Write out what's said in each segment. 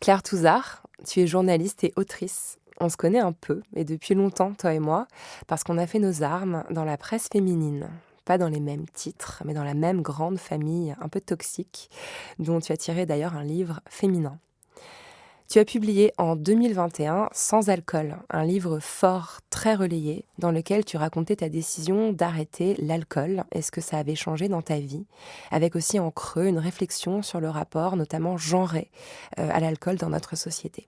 Claire Touzard, tu es journaliste et autrice. On se connaît un peu, et depuis longtemps, toi et moi, parce qu'on a fait nos armes dans la presse féminine. Pas dans les mêmes titres, mais dans la même grande famille un peu toxique, dont tu as tiré d'ailleurs un livre féminin. Tu as publié en 2021 Sans alcool, un livre fort, très relayé, dans lequel tu racontais ta décision d'arrêter l'alcool et ce que ça avait changé dans ta vie, avec aussi en creux une réflexion sur le rapport, notamment genré, à l'alcool dans notre société.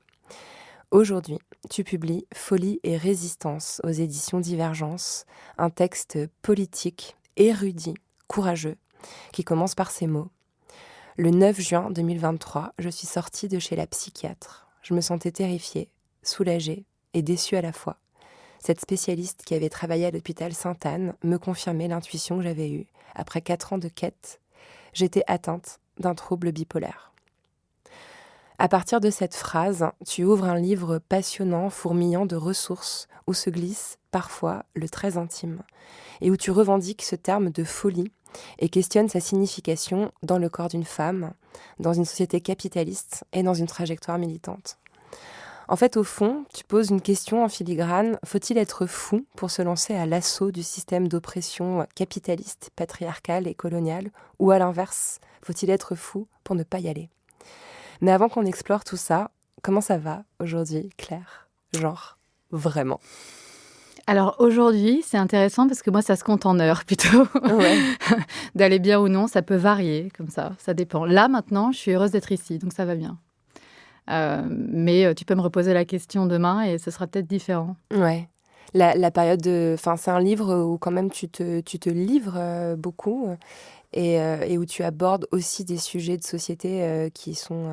Aujourd'hui, tu publies Folie et résistance aux éditions Divergence, un texte politique, érudit, courageux, qui commence par ces mots. Le 9 juin 2023, je suis sortie de chez la psychiatre. Je me sentais terrifiée, soulagée et déçue à la fois. Cette spécialiste qui avait travaillé à l'hôpital Sainte-Anne me confirmait l'intuition que j'avais eue. Après 4 ans de quête, j'étais atteinte d'un trouble bipolaire. À partir de cette phrase, tu ouvres un livre passionnant, fourmillant de ressources, où se glisse parfois le très intime, et où tu revendiques ce terme de folie et questionnes sa signification dans le corps d'une femme, dans une société capitaliste et dans une trajectoire militante. En fait, au fond, tu poses une question en filigrane, faut-il être fou pour se lancer à l'assaut du système d'oppression capitaliste, patriarcal et colonial, ou à l'inverse, faut-il être fou pour ne pas y aller ? Mais avant qu'on explore tout ça, comment ça va aujourd'hui, Claire ? Genre, vraiment. Alors aujourd'hui, c'est intéressant parce que moi, ça se compte en heures plutôt. Ouais. D'aller bien ou non, ça peut varier comme ça dépend. Là, maintenant, je suis heureuse d'être ici, donc ça va bien. Mais tu peux me reposer la question demain et ce sera peut-être différent. Ouais. La période de... Enfin, c'est un livre où quand même tu te livres beaucoup et où tu abordes aussi des sujets de société qui sont...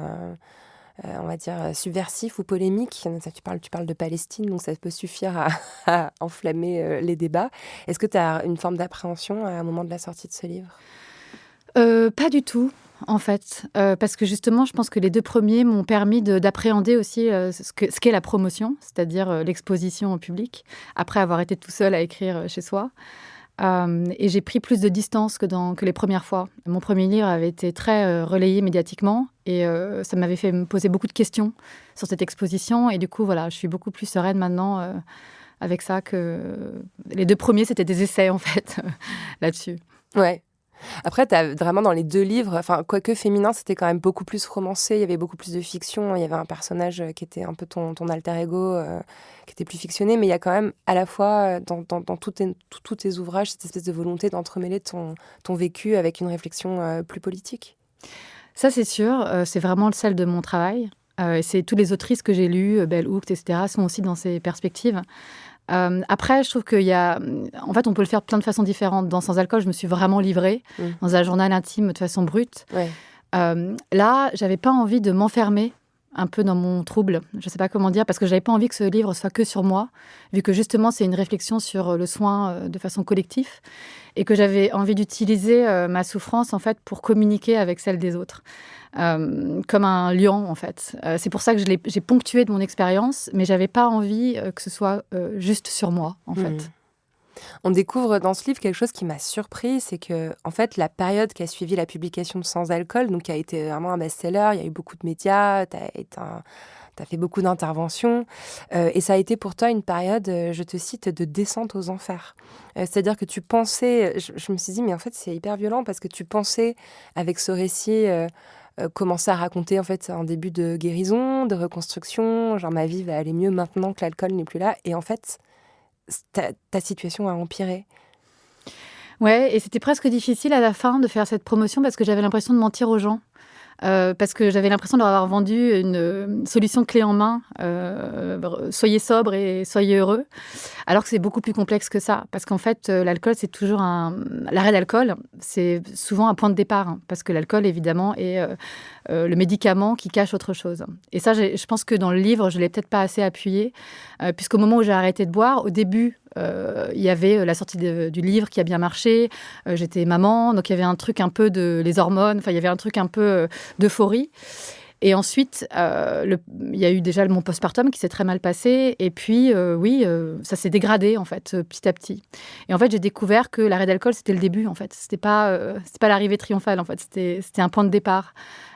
on va dire, subversif ou polémique. Tu parles de Palestine, donc ça peut suffire à enflammer les débats. Est-ce que tu as une forme d'appréhension à un moment de la sortie de ce livre ? Pas du tout, en fait. Parce que justement, je pense que les 2 premiers m'ont permis d'appréhender aussi ce qu'est la promotion, c'est-à-dire l'exposition au public, après avoir été tout seul à écrire chez soi. Et j'ai pris plus de distance que les premières fois. Mon premier livre avait été très relayé médiatiquement et ça m'avait fait me poser beaucoup de questions sur cette exposition. Et du coup, voilà, je suis beaucoup plus sereine maintenant avec ça que les 2 premiers, c'était des essais, en fait, là-dessus. Ouais. Après, tu as vraiment dans les 2 livres, enfin, quoique féminin, c'était quand même beaucoup plus romancé, il y avait beaucoup plus de fiction, il y avait un personnage qui était un peu ton alter ego, qui était plus fictionné, mais il y a quand même à la fois dans tous tes ouvrages cette espèce de volonté d'entremêler ton vécu avec une réflexion plus politique. Ça, c'est sûr, c'est vraiment le sel de mon travail. Et c'est tous les autrices que j'ai lues, Bell Hooks, etc., sont aussi dans ces perspectives. Après, je trouve qu'il y a... En fait, on peut le faire de plein de façons différentes. Dans Sans alcool, je me suis vraiment livrée dans un journal intime de façon brute. Ouais. Là, j'avais pas envie de m'enfermer un peu dans mon trouble. Je sais pas comment dire, parce que j'avais pas envie que ce livre soit que sur moi, vu que justement, c'est une réflexion sur le soin de façon collective, et que j'avais envie d'utiliser ma souffrance, en fait, pour communiquer avec celle des autres. Comme un lion, en fait. C'est pour ça que j'ai ponctué de mon expérience, mais j'avais pas envie que ce soit juste sur moi, en fait. On découvre dans ce livre quelque chose qui m'a surpris, c'est que en fait la période qui a suivi la publication de Sans alcool, donc qui a été vraiment un best-seller, il y a eu beaucoup de médias, t'as fait beaucoup d'interventions, et ça a été pour toi une période, je te cite, de descente aux enfers. C'est-à-dire que tu pensais, je me suis dit mais en fait c'est hyper violent parce que tu pensais avec ce récit commencer à raconter en fait un début de guérison, de reconstruction, genre ma vie va aller mieux maintenant que l'alcool n'est plus là, et en fait ta situation a empiré. Ouais, et c'était presque difficile à la fin de faire cette promotion parce que j'avais l'impression de mentir aux gens. Parce que j'avais l'impression de leur avoir vendu une solution clé en main. Soyez sobre et soyez heureux. Alors que c'est beaucoup plus complexe que ça. Parce qu'en fait, l'alcool, c'est toujours l'arrêt d'alcool, c'est souvent un point de départ. Hein, parce que l'alcool, évidemment, est le médicament qui cache autre chose. Et ça, je pense que dans le livre, je ne l'ai peut-être pas assez appuyé. Puisqu'au moment où j'ai arrêté de boire, au début, il y avait la sortie du livre qui a bien marché. J'étais maman, donc il y avait un truc un peu les hormones. Enfin, il y avait un truc un peu d'euphorie. Et ensuite, il y a eu déjà mon postpartum qui s'est très mal passé. Et puis, ça s'est dégradé, en fait, petit à petit. Et en fait, j'ai découvert que l'arrêt d'alcool, c'était le début, en fait. C'était pas l'arrivée triomphale, en fait. C'était un point de départ.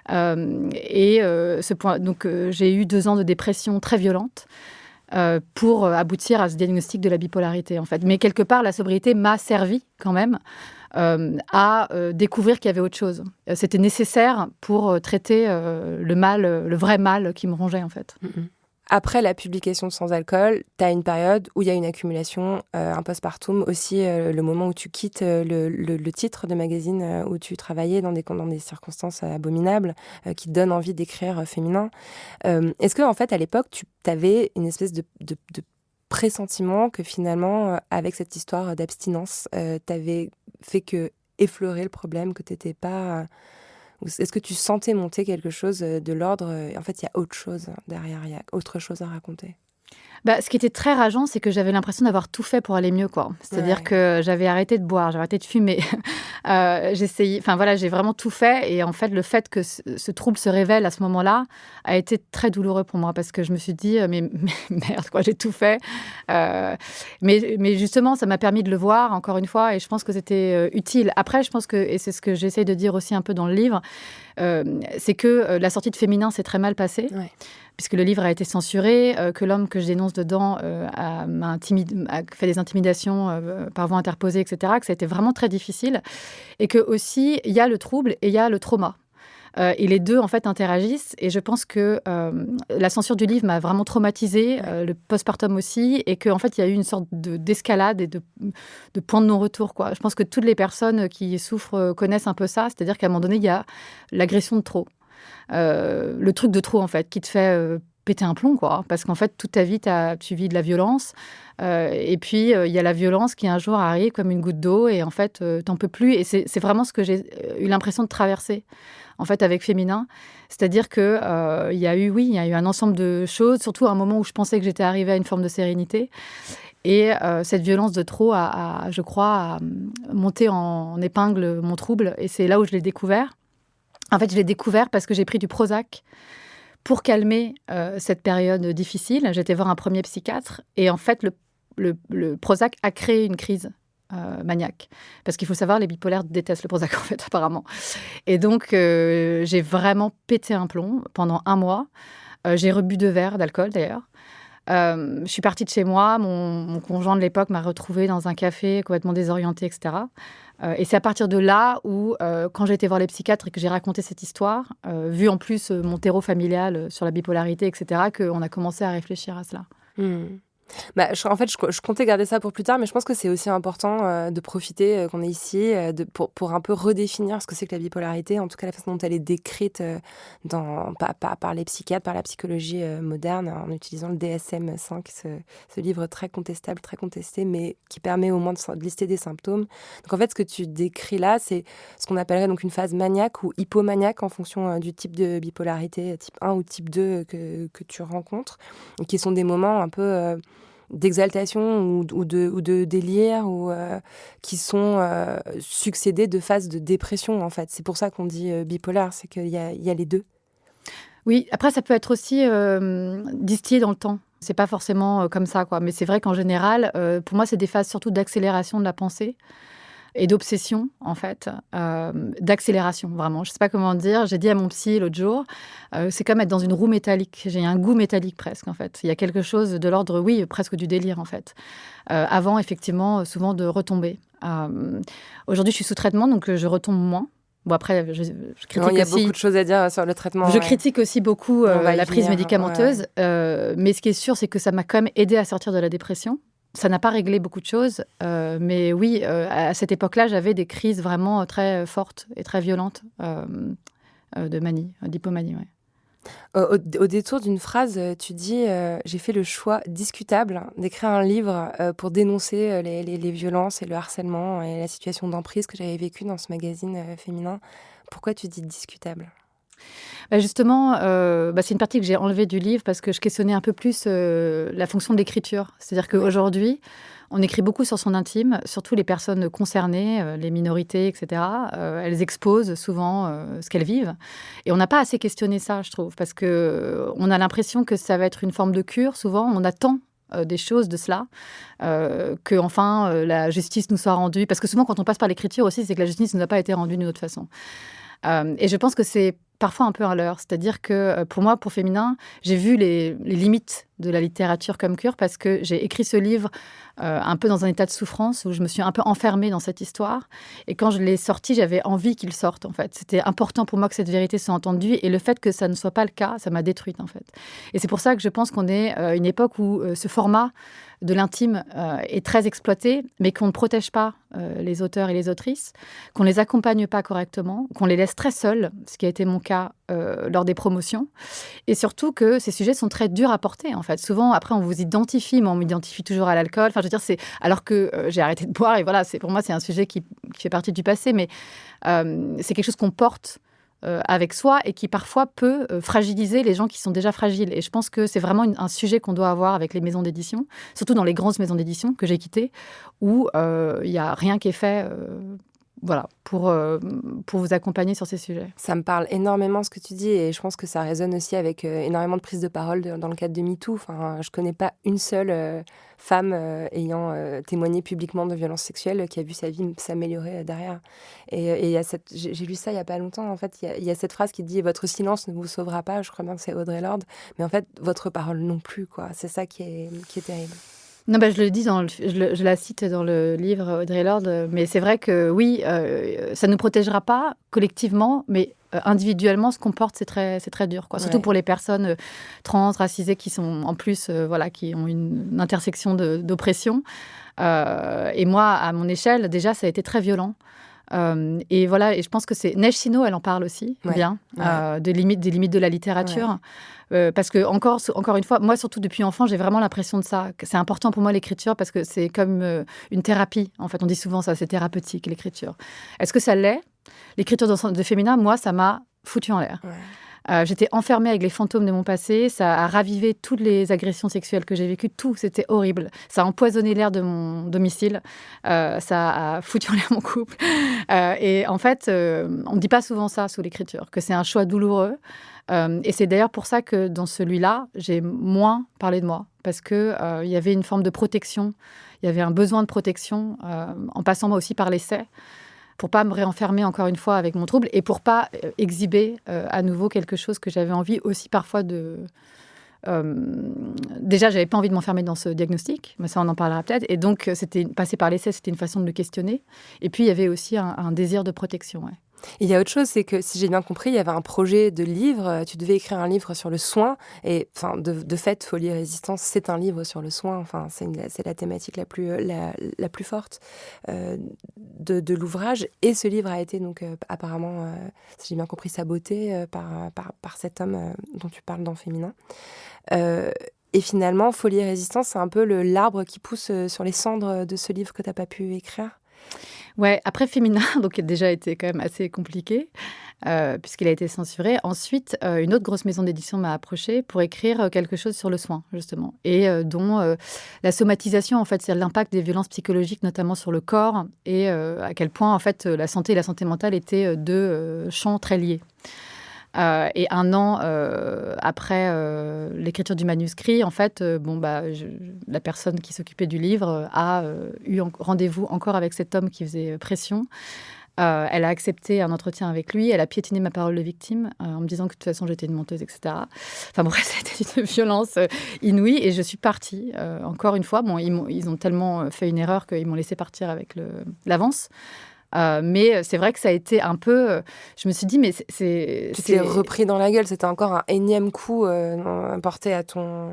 Donc, j'ai eu 2 ans de dépression très violente pour aboutir à ce diagnostic de la bipolarité, en fait. Mais quelque part, la sobriété m'a servi quand même à découvrir qu'il y avait autre chose. C'était nécessaire pour traiter le mal, le vrai mal qui me rongeait, en fait. Mm-hmm. Après la publication de Sans alcool, tu as une période où il y a une accumulation, un postpartum, aussi le moment où tu quittes le titre de magazine où tu travaillais dans des circonstances abominables qui te donnent envie d'écrire féminin. Est-ce que en fait, à l'époque, tu avais une espèce de pressentiment que finalement, avec cette histoire d'abstinence, t'avais fait que effleurer le problème, que t'étais pas... Est-ce que tu sentais monter quelque chose de l'ordre en fait, il y a autre chose derrière, il y a autre chose à raconter? Ce qui était très rageant, c'est que j'avais l'impression d'avoir tout fait pour aller mieux, quoi. C'est-à-dire Ouais. que j'avais arrêté de boire, j'avais arrêté de fumer. J'ai vraiment tout fait. Et en fait, le fait que ce trouble se révèle à ce moment-là a été très douloureux pour moi parce que je me suis dit, mais merde, quoi, j'ai tout fait. Mais justement, ça m'a permis de le voir encore une fois et je pense que c'était utile. Après, je pense que, et c'est ce que j'essaye de dire aussi un peu dans le livre, c'est que la sortie de Féminin s'est très mal passée. Ouais. Puisque le livre a été censuré, que l'homme que je dénonce dedans a fait des intimidations par voie interposée, etc., que ça a été vraiment très difficile, et que aussi il y a le trouble et il y a le trauma. Et les deux, en fait, interagissent. Et je pense que la censure du livre m'a vraiment traumatisée, le postpartum aussi, et qu'en fait, il y a eu une sorte d'escalade et de point de non-retour, quoi. Je pense que toutes les personnes qui souffrent connaissent un peu ça, c'est-à-dire qu'à un moment donné, il y a l'agression de trop. Le truc de trop, en fait, qui te fait péter un plomb, quoi. Parce qu'en fait, toute ta vie, tu vis de la violence. Et puis, il y a la violence qui, un jour, arrive comme une goutte d'eau. Et en fait, t'en peux plus. Et c'est vraiment ce que j'ai eu l'impression de traverser, en fait, avec Féminin. C'est-à-dire que il y a eu un ensemble de choses, surtout à un moment où je pensais que j'étais arrivée à une forme de sérénité. Et cette violence de trop je crois, monté en épingle mon trouble. Et c'est là où je l'ai découvert. En fait, je l'ai découvert parce que j'ai pris du Prozac pour calmer cette période difficile. J'étais voir un premier psychiatre et en fait, le Prozac a créé une crise maniaque. Parce qu'il faut savoir, les bipolaires détestent le Prozac, en fait, apparemment. Et donc, j'ai vraiment pété un plomb pendant 1 mois. J'ai rebu 2 verres d'alcool, d'ailleurs. Je suis partie de chez moi. Mon conjoint de l'époque m'a retrouvée dans un café complètement désorientée, etc. Et c'est à partir de là où, quand j'ai été voir les psychiatres et que j'ai raconté cette histoire, vu en plus mon terreau familial sur la bipolarité, etc., qu'on a commencé à réfléchir à cela. En fait, je comptais garder ça pour plus tard, mais je pense que c'est aussi important de profiter qu'on est ici pour un peu redéfinir ce que c'est que la bipolarité, en tout cas la façon dont elle est décrite par les psychiatres, par la psychologie moderne, en utilisant le DSM-5, ce livre très contestable, très contesté, mais qui permet au moins de lister des symptômes. Donc en fait, ce que tu décris là, c'est ce qu'on appellerait donc une phase maniaque ou hypomaniaque en fonction du type de bipolarité, type 1 ou type 2 que tu rencontres, et qui sont des moments un peu... d'exaltation ou de délire qui sont succédés de phases de dépression, en fait. C'est pour ça qu'on dit bipolaire, c'est qu'il y a les deux. Oui, après, ça peut être aussi distillé dans le temps. C'est pas forcément comme ça, quoi. Mais c'est vrai qu'en général, pour moi, c'est des phases surtout d'accélération de la pensée et d'obsession, en fait, d'accélération, vraiment. Je sais pas comment dire. J'ai dit à mon psy l'autre jour, c'est comme être dans une roue métallique. J'ai un goût métallique presque, en fait. Il y a quelque chose de l'ordre, oui, presque du délire, en fait. Avant, effectivement, souvent de retomber. Aujourd'hui, je suis sous traitement, donc je retombe moins. Bon, après, je critique Non, il y a aussi... beaucoup de choses à dire sur le traitement. Je critique aussi beaucoup la prise médicamenteuse. Ouais. Mais ce qui est sûr, c'est que ça m'a quand même aidée à sortir de la dépression. Ça n'a pas réglé beaucoup de choses, mais oui, à cette époque-là, j'avais des crises vraiment très fortes et très violentes de manie, d'hypomanie. Ouais. Au détour d'une phrase, tu dis j'ai fait le choix discutable d'écrire un livre pour dénoncer les violences et le harcèlement et la situation d'emprise que j'avais vécue dans ce magazine féminin. Pourquoi tu dis discutable ? Justement, c'est une partie que j'ai enlevée du livre parce que je questionnais un peu plus la fonction de l'écriture. C'est-à-dire qu'aujourd'hui, on écrit beaucoup sur son intime, surtout les personnes concernées, les minorités, etc. Elles exposent souvent ce qu'elles vivent. Et on n'a pas assez questionné ça, je trouve, parce qu'on a l'impression que ça va être une forme de cure. Souvent, on attend des choses de cela, que enfin la justice nous soit rendue. Parce que souvent, quand on passe par l'écriture aussi, c'est que la justice ne nous a pas été rendue d'une autre façon. Et je pense que c'est parfois un peu un leurre. C'est-à-dire que pour moi, pour Féminin, j'ai vu les limites de la littérature comme cure parce que j'ai écrit ce livre un peu dans un état de souffrance où je me suis un peu enfermée dans cette histoire. Et quand je l'ai sorti, j'avais envie qu'il sorte, en fait. C'était important pour moi que cette vérité soit entendue. Et le fait que ça ne soit pas le cas, ça m'a détruite, en fait. Et c'est pour ça que je pense qu'on est à une époque où ce format de l'intime est très exploité, mais qu'on ne protège pas les auteurs et les autrices, qu'on ne les accompagne pas correctement, qu'on les laisse très seuls, ce qui a été mon cas lors des promotions, et surtout que ces sujets sont très durs à porter, en fait. Souvent, après, on vous identifie, mais on m'identifie toujours à l'alcool. Enfin, je veux dire, c'est alors que j'ai arrêté de boire, et voilà, pour moi, c'est un sujet qui fait partie du passé, mais c'est quelque chose qu'on porte avec soi et qui parfois peut fragiliser les gens qui sont déjà fragiles. Et je pense que c'est vraiment un sujet qu'on doit avoir avec les maisons d'édition, surtout dans les grandes maisons d'édition que j'ai quittées, où il n'y a rien qui est fait pour vous accompagner sur ces sujets. Ça me parle énormément ce que tu dis et je pense que ça résonne aussi avec énormément de prises de parole dans le cadre de MeToo. Enfin, je connais pas une seule femme ayant témoigné publiquement de violences sexuelles qui a vu sa vie s'améliorer derrière. Et y a j'ai lu ça il y a pas longtemps. En fait, il y a cette phrase qui dit « Votre silence ne vous sauvera pas ». Je crois bien que c'est Audre Lorde. Mais en fait, votre parole non plus, quoi. C'est ça qui est terrible. Non, je le dis, je la cite dans le livre Audre Lorde, mais c'est vrai que oui, ça ne nous protégera pas collectivement, mais individuellement, ce qu'on porte, c'est très dur, quoi. Surtout pour les personnes trans, racisées, qui sont en plus, qui ont une intersection d'oppression. Et moi, à mon échelle, déjà, ça a été très violent. Et je pense que c'est Neige Sino, elle en parle aussi bien, des limites de la littérature. Parce que encore une fois, moi surtout depuis enfant, j'ai vraiment l'impression de ça. C'est important pour moi l'écriture parce que c'est comme une thérapie. En fait, on dit souvent ça, c'est thérapeutique l'écriture. Est-ce que ça l'est? L'écriture de Féminin, moi, ça m'a foutu en l'air. J'étais enfermée avec les fantômes de mon passé. Ça a ravivé toutes les agressions sexuelles que j'ai vécues. Tout, c'était horrible. Ça a empoisonné l'air de mon domicile. Ça a foutu en l'air mon couple. Et en fait, on ne dit pas souvent ça sous l'écriture, que c'est un choix douloureux. Et c'est d'ailleurs pour ça que dans celui-là, j'ai moins parlé de moi. Parce qu'il y avait une forme de protection. Il y avait un besoin de protection, en passant moi aussi par l'essai, pour pas me réenfermer encore une fois avec mon trouble et pour pas exhiber à nouveau quelque chose que j'avais envie aussi parfois de... Déjà, j'avais pas envie de m'enfermer dans ce diagnostic, mais ça, on en parlera peut-être. Et donc, passer par l'essai, c'était une façon de le questionner. Et puis, il y avait aussi un désir de protection, Il y a autre chose, c'est que si j'ai bien compris, il y avait un projet de livre. Tu devais écrire un livre sur le soin. Et de fait, Folie et Résistance, c'est un livre sur le soin. Enfin, c'est la thématique la plus forte de l'ouvrage. Et ce livre a été donc apparemment, si j'ai bien compris, saboté par cet homme dont tu parles dans Féminin. Et finalement, Folie et Résistance, c'est un peu l'arbre qui pousse sur les cendres de ce livre que tu n'as pas pu écrire. Ouais, après Féminin, donc qui a déjà été quand même assez compliqué, puisqu'il a été censuré. Ensuite, une autre grosse maison d'édition m'a approchée pour écrire quelque chose sur le soin, justement, et dont la somatisation, en fait, c'est l'impact des violences psychologiques, notamment sur le corps, et à quel point, en fait, la santé et la santé mentale étaient deux champs très liés. Et un an après l'écriture du manuscrit, en fait, la personne qui s'occupait du livre a eu rendez-vous encore avec cet homme qui faisait pression. Elle a accepté un entretien avec lui. Elle a piétiné ma parole de victime en me disant que de toute façon, j'étais une menteuse, etc. Enfin bref, c'était une violence inouïe. Et je suis partie, encore une fois. Bon, ils ont tellement fait une erreur qu'ils m'ont laissé partir avec l'avance. Mais c'est vrai que ça a été un peu... je me suis dit, mais c'est... Tu t'es repris dans la gueule. C'était encore un énième coup porté à ton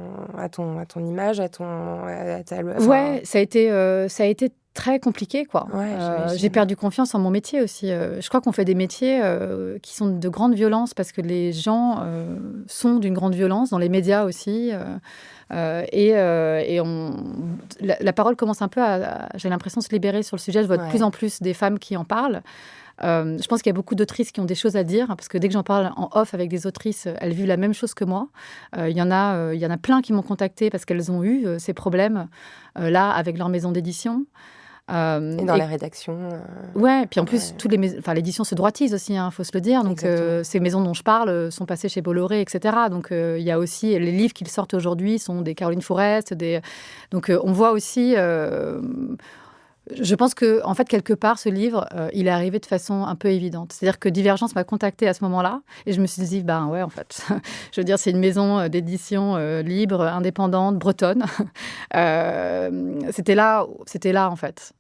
image, à ta... Ouais, ça a été très compliqué, quoi. Ouais, j'ai perdu confiance en mon métier aussi. Je crois qu'on fait des métiers qui sont de grande violence parce que les gens sont d'une grande violence, dans les médias aussi. La parole commence un peu j'ai l'impression, se libérer sur le sujet. Je vois de plus en plus des femmes qui en parlent. Je pense qu'il y a beaucoup d'autrices qui ont des choses à dire, parce que dès que j'en parle en off avec des autrices, elles vivent la même chose que moi. Il y en a plein qui m'ont contactée parce qu'elles ont eu ces problèmes là avec leur maison d'édition. Et dans les rédactions. Ouais, puis en Ouais. plus, l'édition se droitise aussi, hein, faut se le dire. Donc, Exactement. ces maisons dont je parle sont passées chez Bolloré, etc. Donc, il y a aussi les livres qu'ils sortent aujourd'hui sont des Caroline Fourest, donc on voit aussi. Je pense que, en fait, quelque part, ce livre, il est arrivé de façon un peu évidente. C'est-à-dire que Divergence m'a contactée à ce moment-là, et je me suis dit, ben ouais, en fait, je veux dire, c'est une maison d'édition libre, indépendante, bretonne. C'était là, en fait.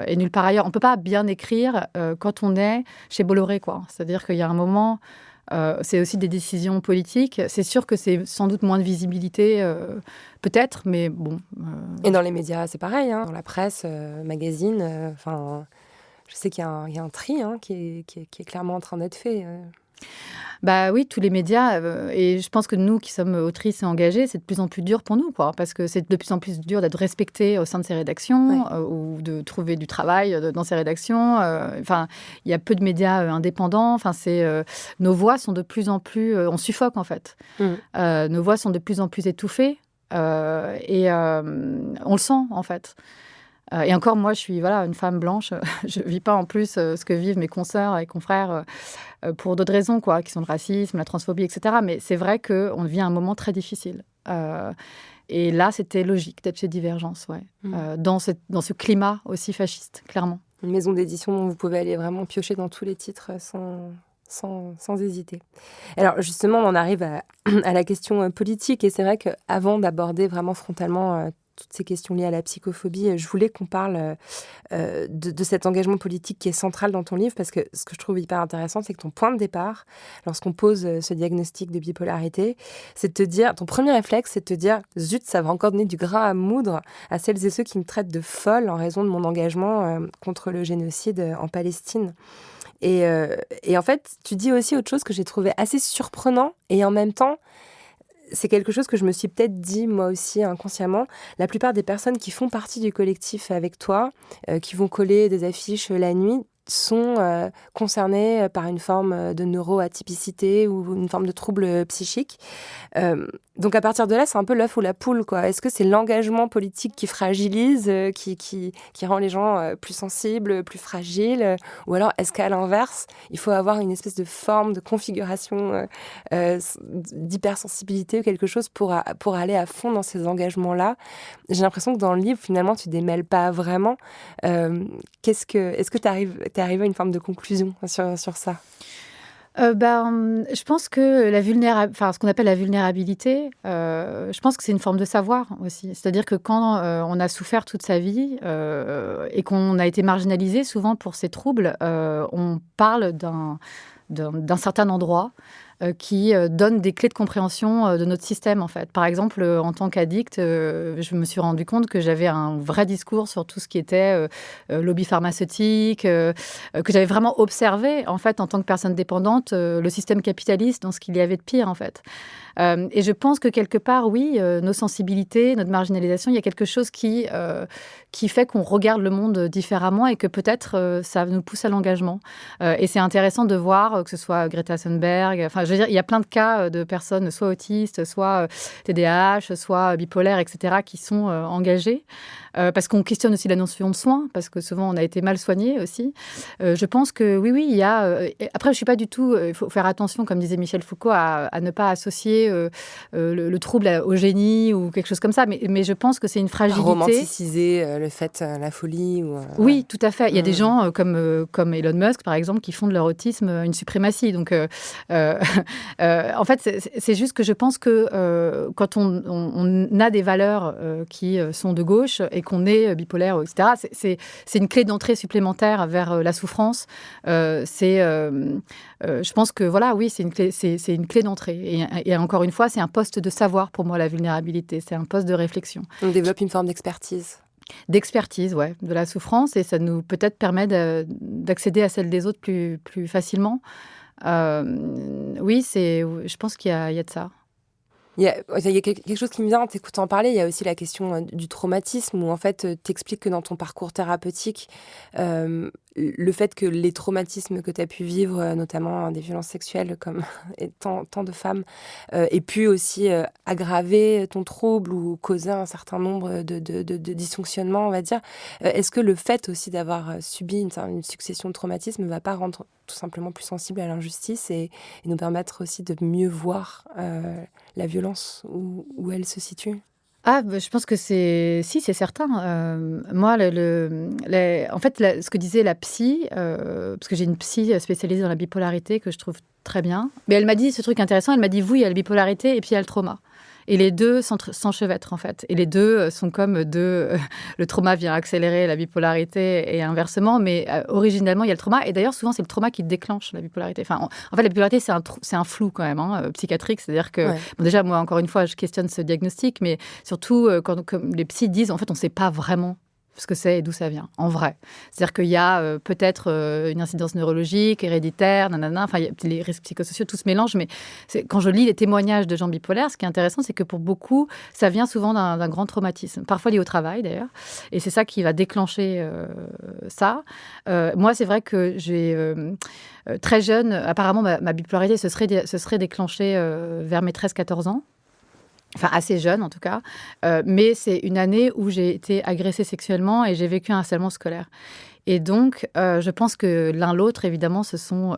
Et nulle part ailleurs. On ne peut pas bien écrire quand on est chez Bolloré, quoi. C'est-à-dire qu'il y a un moment, c'est aussi des décisions politiques. C'est sûr que c'est sans doute moins de visibilité, peut-être, mais bon. Et dans les médias, c'est pareil, hein. Dans la presse, magazine, je sais qu'il y a un tri, hein, qui est clairement en train d'être fait. Bah oui, tous les médias, et je pense que nous qui sommes autrices et engagées, c'est de plus en plus dur pour nous, quoi, parce que c'est de plus en plus dur d'être respectées au sein de ces rédactions, Ouais. ou de trouver du travail dans ces rédactions. Enfin, il y a peu de médias indépendants. Enfin, nos voix sont de plus en plus, on suffoque en fait. Mmh. Nos voix sont de plus en plus étouffées, et on le sent en fait. Et encore, moi, je suis une femme blanche. Je ne vis pas en plus ce que vivent mes consoeurs et confrères pour d'autres raisons, quoi, qui sont le racisme, la transphobie, etc. Mais c'est vrai qu'on vit un moment très difficile. Et là, c'était logique d'être chez Divergence, ouais. Dans ce climat aussi fasciste, clairement. Une maison d'édition dont vous pouvez aller vraiment piocher dans tous les titres sans hésiter. Alors justement, on arrive à la question politique, et c'est vrai qu'avant d'aborder vraiment frontalement toutes ces questions liées à la psychophobie, je voulais qu'on parle de cet engagement politique qui est central dans ton livre, parce que ce que je trouve hyper intéressant, c'est que ton point de départ, lorsqu'on pose ce diagnostic de bipolarité, c'est de te dire, ton premier réflexe, c'est de te dire, zut, ça va encore donner du grain à moudre à celles et ceux qui me traitent de folle en raison de mon engagement contre le génocide en Palestine. Et en fait, tu dis aussi autre chose que j'ai trouvé assez surprenant, et en même temps, c'est quelque chose que je me suis peut-être dit moi aussi inconsciemment. La plupart des personnes qui font partie du collectif avec toi, qui vont coller des affiches la nuit, sont concernées par une forme de neuroatypicité ou une forme de trouble psychique. Donc à partir de là, c'est un peu l'œuf ou la poule, quoi. Est-ce que c'est l'engagement politique qui fragilise, qui rend les gens plus sensibles, plus fragiles, ou alors est-ce qu'à l'inverse, il faut avoir une espèce de forme de configuration d'hypersensibilité ou quelque chose pour aller à fond dans ces engagements-là? J'ai l'impression que dans le livre, finalement, tu démêles pas vraiment. Est-ce que t'es arrivé à une forme de conclusion sur ça? Je pense que ce qu'on appelle la vulnérabilité, je pense que c'est une forme de savoir aussi. C'est-à-dire que quand on a souffert toute sa vie et qu'on a été marginalisé souvent pour ces troubles, on parle d'un certain endroit qui donne des clés de compréhension de notre système, en fait. Par exemple, en tant qu'addict, je me suis rendu compte que j'avais un vrai discours sur tout ce qui était lobby pharmaceutique, que j'avais vraiment observé, en fait, en tant que personne dépendante, le système capitaliste dans ce qu'il y avait de pire, en fait. Et je pense que quelque part, oui, nos sensibilités, notre marginalisation, il y a quelque chose qui fait qu'on regarde le monde différemment et que peut-être ça nous pousse à l'engagement. Et c'est intéressant de voir que ce soit Greta Thunberg, enfin, je veux dire, il y a plein de cas de personnes, soit autistes, soit TDAH, soit bipolaires, etc., qui sont engagées. Parce qu'on questionne aussi la notion de soin, parce que souvent on a été mal soigné aussi. Je pense que oui, il y a... après, je ne suis pas du tout... Il faut faire attention, comme disait Michel Foucault, à ne pas associer le trouble au génie ou quelque chose comme ça, mais je pense que c'est une fragilité. Romanticiser le fait, la folie ou... Oui, ouais. tout à fait. Il y a des gens comme Elon Musk, par exemple, qui font de leur autisme une suprématie. Donc, en fait, c'est juste que je pense que quand on a des valeurs qui sont de gauche et qu'on est bipolaire, etc., c'est une clé d'entrée supplémentaire vers la souffrance. Je pense que, voilà, oui, c'est une clé d'entrée. Et encore une fois, c'est un poste de savoir pour moi, la vulnérabilité. C'est un poste de réflexion. On développe une forme d'expertise. D'expertise, ouais, de la souffrance, et ça nous peut-être permet d'accéder à celle des autres plus plus oui, je pense qu'il y a de ça. Il y a quelque chose qui me vient en t'écoutant parler. Il y a aussi la question du traumatisme, où en fait, t'expliques que dans ton parcours thérapeutique, le fait que les traumatismes que tu as pu vivre, notamment des violences sexuelles, comme et tant de femmes, aient pu aussi aggraver ton trouble ou causer un certain nombre de dysfonctionnements, on va dire. Est-ce que le fait aussi d'avoir subi une succession de traumatismes ne va pas rendre tout simplement plus sensible à l'injustice et nous permettre aussi de mieux voir la violence où elle se situe? Ah, je pense que c'est certain. Moi, en fait, ce que disait la psy, parce que j'ai une psy spécialisée dans la bipolarité que je trouve très bien. Mais elle m'a dit ce truc intéressant. Elle m'a dit, oui, il y a la bipolarité et puis il y a le trauma. Et les deux s'enchevêtrent, en fait. Et les deux sont comme deux. Le trauma vient accélérer la bipolarité et inversement. Mais originellement, il y a le trauma. Et d'ailleurs, souvent, c'est le trauma qui déclenche la bipolarité. Enfin, en fait, la bipolarité, c'est un flou quand même, psychiatrique. C'est-à-dire que, Ouais. bon, déjà, moi, encore une fois, je questionne ce diagnostic. Mais surtout, quand comme les psys disent, en fait, on ne sait pas vraiment ce que c'est et d'où ça vient, en vrai. C'est-à-dire qu'il y a peut-être une incidence neurologique, héréditaire, nanana, enfin, il y a les risques psychosociaux, tout se mélange, mais quand je lis les témoignages de gens bipolaires, ce qui est intéressant, c'est que pour beaucoup, ça vient souvent d'un grand traumatisme, parfois lié au travail d'ailleurs, et c'est ça qui va déclencher ça. Moi, c'est vrai que j'ai... très jeune, apparemment, ma bipolarité se serait déclenchée vers mes 13-14 ans. Enfin, assez jeune en tout cas. Mais c'est une année où j'ai été agressée sexuellement et j'ai vécu un harcèlement scolaire. Et donc, je pense que l'un l'autre, évidemment, ce sont...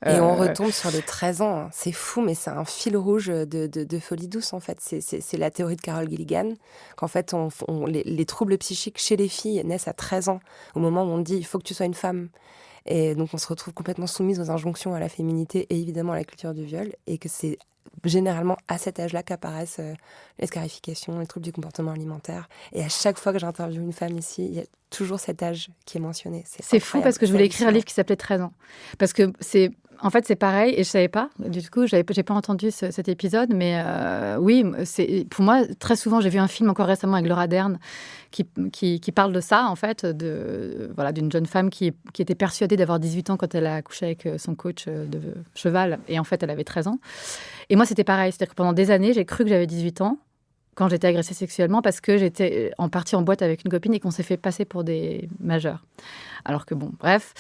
Et on retombe sur les 13 ans. Hein. C'est fou, mais c'est un fil rouge de folie douce, en fait. C'est la théorie de Carol Gilligan, qu'en fait, les troubles psychiques chez les filles naissent à 13 ans, au moment où on dit « il faut que tu sois une femme ». Et donc, on se retrouve complètement soumise aux injonctions à la féminité et évidemment à la culture du viol. Et que c'est généralement à cet âge-là qu'apparaissent les scarifications, les troubles du comportement alimentaire. Et à chaque fois que j'interviewe une femme ici, il y a toujours cet âge qui est mentionné. C'est fou parce que je voulais écrire un livre qui s'appelait 13 ans. Parce que en fait, c'est pareil, et je savais pas. Du coup, j'ai pas entendu cet épisode, mais oui, pour moi, très souvent, j'ai vu un film encore récemment avec Laura Dern qui parle de ça, en fait, d'une jeune femme qui était persuadée d'avoir 18 ans quand elle a couché avec son coach de cheval, et en fait, elle avait 13 ans. Et moi, c'était pareil, c'est-à-dire que pendant des années, j'ai cru que j'avais 18 ans, quand j'étais agressée sexuellement, parce que j'étais en partie en boîte avec une copine et qu'on s'est fait passer pour des majeurs. Alors que bon, bref,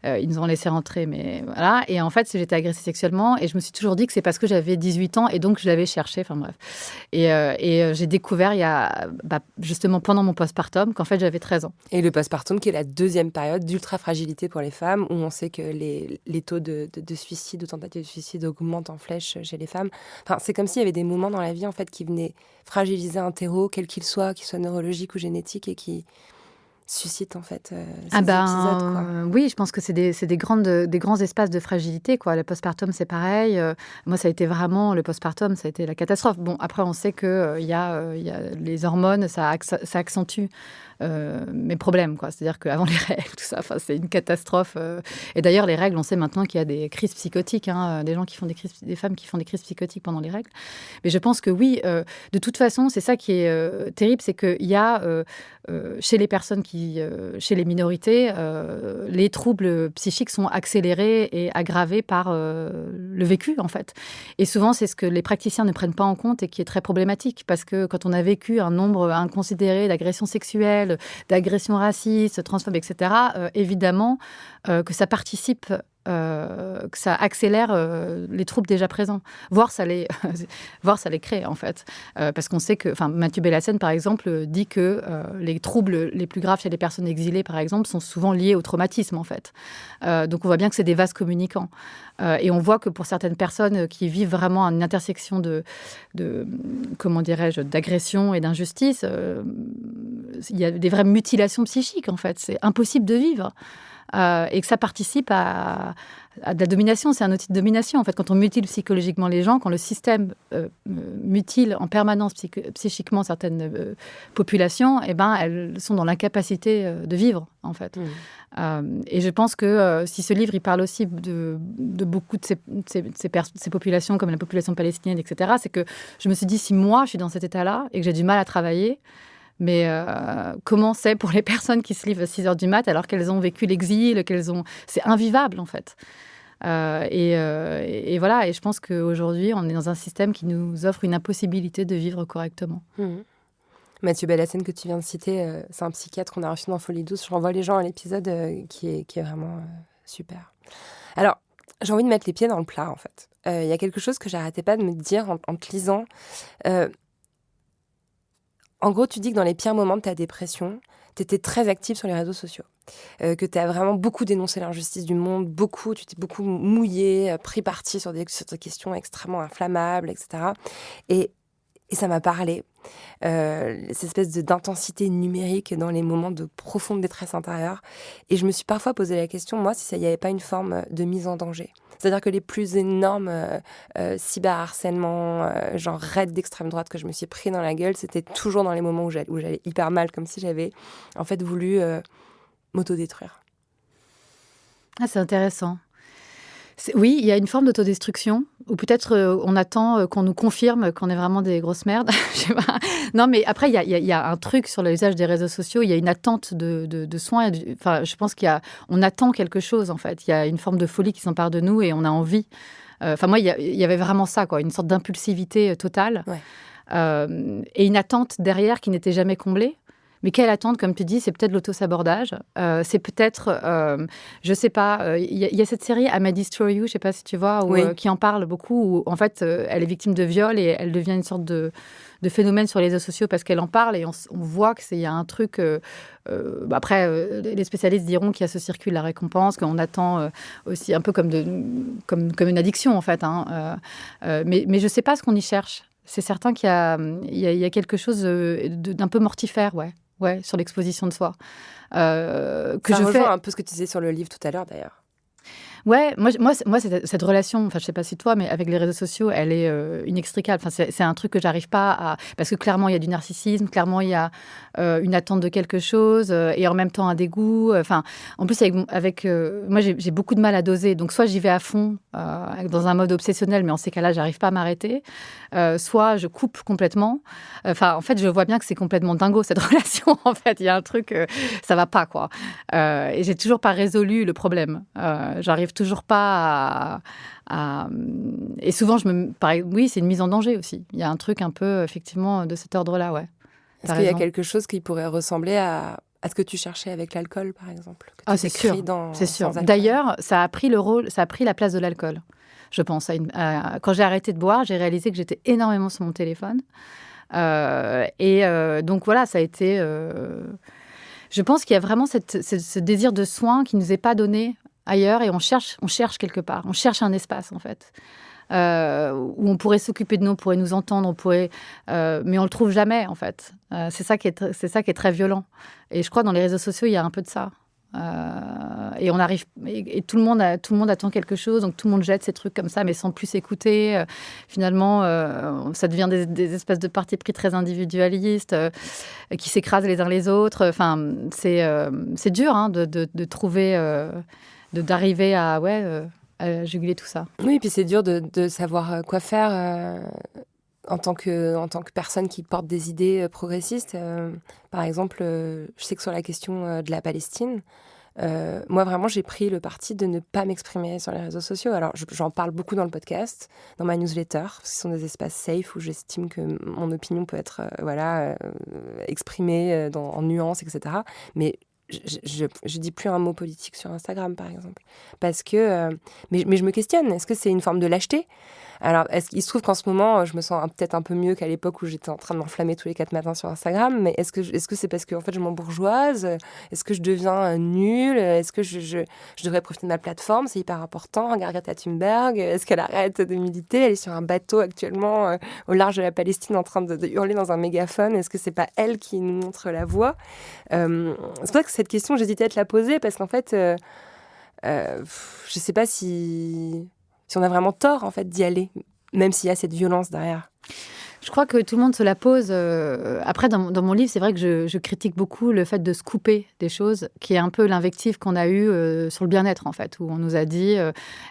ils nous ont laissé rentrer, mais voilà. Et en fait, j'étais agressée sexuellement et je me suis toujours dit que c'est parce que j'avais 18 ans et donc je l'avais cherché, enfin bref. Et j'ai découvert justement pendant mon postpartum qu'en fait j'avais 13 ans. Et le postpartum qui est la deuxième période d'ultra-fragilité pour les femmes, où on sait que les taux de suicide, de tentatives de suicide augmentent en flèche chez les femmes. Enfin, c'est comme s'il y avait des moments dans la vie en fait qui venaient fragiliser un terreau, quel qu'il soit neurologique ou génétique, et qui suscite en fait ces épisodes, quoi. Oui, je pense que c'est des grands espaces de fragilité, quoi. Le postpartum, c'est pareil. Moi, ça a été vraiment le postpartum, ça a été la catastrophe. Bon, après, on sait que il y a les hormones, ça accentue mes problèmes, quoi. C'est-à-dire qu'avant les règles, tout ça, c'est une catastrophe. Et d'ailleurs, les règles, on sait maintenant qu'il y a des crises psychotiques, des gens qui font des femmes qui font des crises psychotiques pendant les règles. Mais je pense que oui, de toute façon, c'est ça qui est terrible, c'est qu'il y a chez les personnes chez les minorités, les troubles psychiques sont accélérés et aggravés par le vécu, en fait. Et souvent, c'est ce que les praticiens ne prennent pas en compte et qui est très problématique, parce que quand on a vécu un nombre inconsidéré d'agressions sexuelles, d'agressions racistes, transphobes, etc., évidemment que ça participe, que ça accélère les troubles déjà présents, voire ça les crée, en fait. Parce qu'on sait que, Mathieu Bellassène, par exemple, dit que les troubles les plus graves chez les personnes exilées, par exemple, sont souvent liés au traumatisme, en fait. Donc on voit bien que c'est des vases communicants. Et on voit que pour certaines personnes qui vivent vraiment une intersection comment dirais-je, d'agression et d'injustice, il y a des vraies mutilations psychiques, en fait. C'est impossible de vivre. Et que ça participe à de la domination. C'est un outil de domination. En fait, quand on mutile psychologiquement les gens, quand le système mutile en permanence psychiquement certaines populations, elles sont dans l'incapacité de vivre, en fait. Et je pense que si ce livre, il parle aussi de beaucoup de ces populations, comme la population palestinienne, etc., c'est que je me suis dit, si moi, je suis dans cet état-là et que j'ai du mal à travailler, mais comment c'est pour les personnes qui se livrent à 6 heures du mat alors qu'elles ont vécu l'exil, c'est invivable, en fait. Et voilà, et je pense qu'aujourd'hui, on est dans un système qui nous offre une impossibilité de vivre correctement. Mathieu Ballassen, que tu viens de citer, c'est un psychiatre qu'on a reçu dans Folie Douce. Je renvoie les gens à l'épisode qui est vraiment super. Alors, j'ai envie de mettre les pieds dans le plat, en fait. Il y a quelque chose que j'arrêtais pas de me dire en te lisant. En gros, tu dis que dans les pires moments de ta dépression, tu étais très active sur les réseaux sociaux. Que tu as vraiment beaucoup dénoncé l'injustice du monde, tu t'es beaucoup mouillé, pris parti sur des questions extrêmement inflammables, etc. Et ça m'a parlé, cette espèce d'intensité numérique dans les moments de profonde détresse intérieure. Et je me suis parfois posé la question, moi, si il n'y avait pas une forme de mise en danger. C'est-à-dire que les plus énormes cyberharcèlements, genre raids d'extrême droite que je me suis pris dans la gueule, c'était toujours dans les moments où j'allais hyper mal, comme si j'avais en fait voulu m'autodétruire. Ah, c'est intéressant. Oui, il y a une forme d'autodestruction, ou peut-être on attend qu'on nous confirme qu'on est vraiment des grosses merdes. Je sais pas. Non, mais après, il y a un truc sur l'usage des réseaux sociaux, il y a une attente de soins. Enfin, je pense on attend quelque chose, en fait. Il y a une forme de folie qui s'empare de nous et on a envie. Enfin, moi, il y avait vraiment ça, quoi, une sorte d'impulsivité totale. Ouais. Et une attente derrière qui n'était jamais comblée. Mais quelle attente, comme tu dis, c'est peut-être l'autosabordage. C'est peut-être, je sais pas, il y a cette série I May Destroy You, je sais pas si tu vois, Oui. qui en parle beaucoup, où en fait, elle est victime de viol et elle devient une sorte de phénomène sur les réseaux sociaux parce qu'elle en parle et on voit qu'il y a un truc... après, les spécialistes diront qu'il y a ce circuit de la récompense, qu'on attend aussi un peu comme une addiction, en fait. Hein, mais je sais pas ce qu'on y cherche. C'est certain qu'il y a quelque chose d'un peu mortifère, ouais, sur l'exposition de soi. Ça rejoint un peu ce que tu disais sur le livre tout à l'heure, d'ailleurs. Ouais, moi cette relation, enfin, je sais pas si toi, mais avec les réseaux sociaux, elle est inextricable. Enfin, c'est un truc que j'arrive pas à... Parce que clairement, il y a du narcissisme, clairement, il y a une attente de quelque chose, et en même temps un dégoût. Enfin, en plus, moi, j'ai beaucoup de mal à doser. Donc, soit j'y vais à fond, dans un mode obsessionnel, mais en ces cas-là, j'arrive pas à m'arrêter. Soit je coupe complètement. Enfin, en fait, je vois bien que c'est complètement dingo, cette relation. En fait, il y a un truc, ça va pas, quoi. Et j'ai toujours pas résolu le problème. J'arrive toujours pas à... Et souvent, oui, c'est une mise en danger aussi. Il y a un truc un peu, effectivement, de cet ordre-là, ouais. Est-ce qu'il y a quelque chose qui pourrait ressembler à ce que tu cherchais avec l'alcool, par exemple? Ah, c'est sûr. C'est sûr. D'ailleurs, ça a pris la place de l'alcool, je pense. Quand j'ai arrêté de boire, j'ai réalisé que j'étais énormément sur mon téléphone. Donc, voilà, ça a été... Je pense qu'il y a vraiment ce désir de soin qui ne nous est pas donné ailleurs et on cherche quelque part. On cherche un espace, en fait, où on pourrait s'occuper de nous, on pourrait nous entendre, mais on le trouve jamais, en fait. C'est ça qui est très violent. Et je crois que dans les réseaux sociaux, il y a un peu de ça. Et on arrive, et tout le monde attend quelque chose, donc tout le monde jette ces trucs comme ça, mais sans plus s'écouter. Finalement, ça devient des espèces de partis pris très individualistes qui s'écrasent les uns les autres. Enfin, c'est dur, hein, de trouver, d'arriver à juguler tout ça. Oui, et puis c'est dur de savoir quoi faire en tant que personne qui porte des idées progressistes. Par exemple, je sais que sur la question de la Palestine, moi vraiment j'ai pris le parti de ne pas m'exprimer sur les réseaux sociaux. Alors j'en parle beaucoup dans le podcast, dans ma newsletter, parce que ce sont des espaces safe où j'estime que mon opinion peut être exprimée en nuances, etc. Mais je dis plus un mot politique sur Instagram, par exemple. Parce que... mais je me questionne, est-ce que c'est une forme de lâcheté ? Alors, il se trouve qu'en ce moment, je me sens peut-être un peu mieux qu'à l'époque où j'étais en train de m'enflammer tous les 4 matins sur Instagram, mais est-ce que c'est parce que en fait, je m'embourgeoise ? Est-ce que je deviens nulle ? Est-ce que je devrais profiter de ma plateforme ? C'est hyper important. Regarde Greta Thunberg, est-ce qu'elle arrête de militer ? Elle est sur un bateau actuellement au large de la Palestine en train de hurler dans un mégaphone. Est-ce que c'est pas elle qui nous montre la voie ? C'est pour ça que cette question, j'hésitais à te la poser, parce qu'en fait, je sais pas si on a vraiment tort, en fait, d'y aller, même s'il y a cette violence derrière. Je crois que tout le monde se la pose. Après, dans mon livre, c'est vrai que je critique beaucoup le fait de se couper des choses, qui est un peu l'invective qu'on a eue sur le bien-être, en fait, où on nous a dit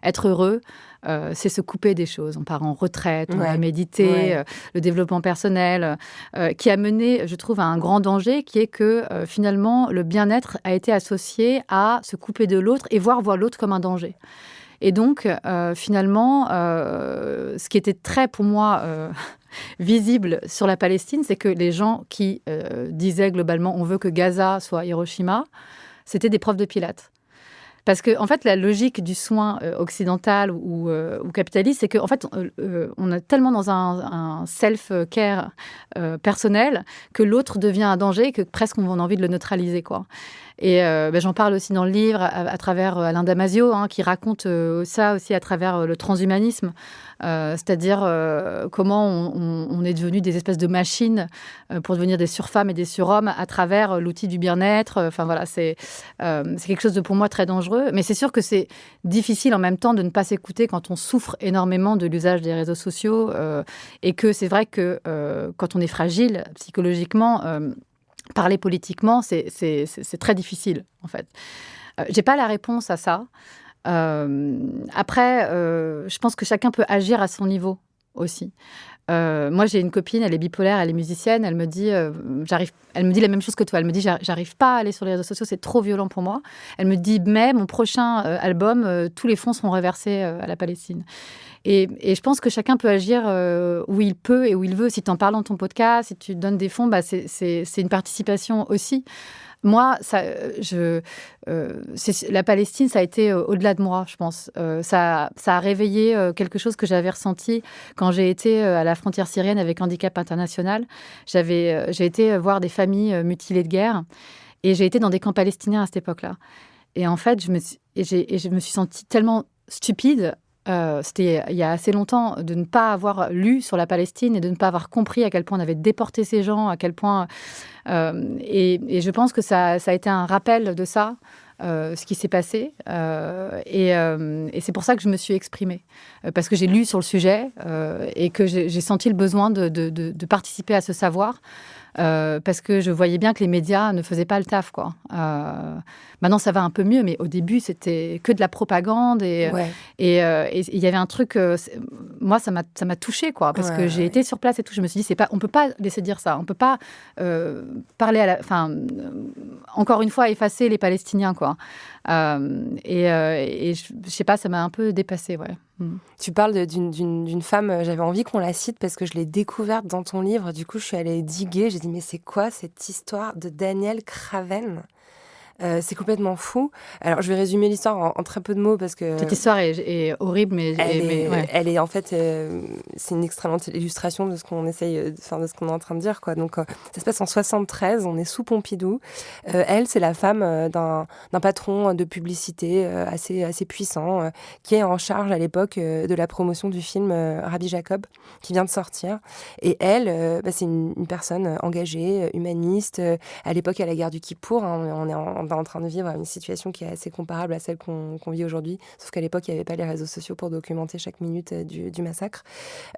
être heureux, c'est se couper des choses. On part en retraite, on va méditer, le développement personnel, qui a mené, je trouve, à un grand danger, qui est que finalement, le bien-être a été associé à se couper de l'autre et voir l'autre comme un danger. Et donc, finalement, ce qui était très, pour moi, visible sur la Palestine, c'est que les gens qui disaient globalement on veut que Gaza soit Hiroshima, c'était des profs de Pilates. Parce que, en fait, la logique du soin occidental ou capitaliste, c'est qu'en fait, on est tellement dans un self-care personnel que l'autre devient un danger et que presque on a envie de le neutraliser, quoi. Et j'en parle aussi dans le livre à travers Alain Damasio, qui raconte ça aussi à travers le transhumanisme, c'est-à-dire comment on est devenu des espèces de machines pour devenir des surfemmes et des surhommes à travers l'outil du bien-être. Enfin voilà, c'est quelque chose de pour moi très dangereux. Mais c'est sûr que c'est difficile en même temps de ne pas s'écouter quand on souffre énormément de l'usage des réseaux sociaux et que c'est vrai que quand on est fragile psychologiquement, parler politiquement, c'est très difficile, en fait. J'ai pas la réponse à ça. Après, je pense que chacun peut agir à son niveau aussi. Moi, j'ai une copine, elle est bipolaire, elle est musicienne, elle me dit la même chose que toi. Elle me dit, j'arrive pas à aller sur les réseaux sociaux, c'est trop violent pour moi. Elle me dit, mais mon prochain album, tous les fonds seront reversés à la Palestine. Et je pense que chacun peut agir où il peut et où il veut. Si tu en parles dans ton podcast, si tu donnes des fonds, c'est une participation aussi. Moi, la Palestine, ça a été au-delà de moi, je pense. Ça a réveillé quelque chose que j'avais ressenti quand j'ai été à la frontière syrienne avec Handicap International. J'ai été voir des familles mutilées de guerre et j'ai été dans des camps palestiniens à cette époque-là. Et en fait, je me suis sentie tellement stupide. C'était il y a assez longtemps de ne pas avoir lu sur la Palestine et de ne pas avoir compris à quel point on avait déporté ces gens, à quel point... et je pense que ça a été un rappel de ça, ce qui s'est passé. Et c'est pour ça que je me suis exprimée. Parce que j'ai lu sur le sujet et que j'ai senti le besoin de participer à ce savoir. Parce que je voyais bien que les médias ne faisaient pas le taf, quoi. Maintenant, ça va un peu mieux, mais au début, c'était que de la propagande. Et il y avait un truc... moi, ça m'a touchée, quoi, parce que j'ai été sur place et tout. Je me suis dit, on ne peut pas laisser dire ça. On ne peut pas parler encore une fois, effacer les Palestiniens, quoi. Et je ne sais pas, ça m'a un peu dépassée, ouais. Tu parles d'une femme, j'avais envie qu'on la cite parce que je l'ai découverte dans ton livre. Du coup, je suis allée diguer. J'ai dit, mais c'est quoi cette histoire de Danielle Craven ? C'est complètement fou. Alors, je vais résumer l'histoire en très peu de mots parce que... Cette histoire est horrible, mais... Elle est en fait... c'est une excellente illustration de ce qu'on essaye... de ce qu'on est en train de dire, quoi. Donc, ça se passe en 73, on est sous Pompidou. Elle, c'est la femme d'un patron de publicité assez puissant qui est en charge à l'époque de la promotion du film Rabbi Jacob, qui vient de sortir. Et elle, c'est une personne engagée, humaniste. À l'époque, à la guerre du Kippour, on est en train de vivre une situation qui est assez comparable à celle qu'on vit aujourd'hui, sauf qu'à l'époque, il n'y avait pas les réseaux sociaux pour documenter chaque minute du massacre.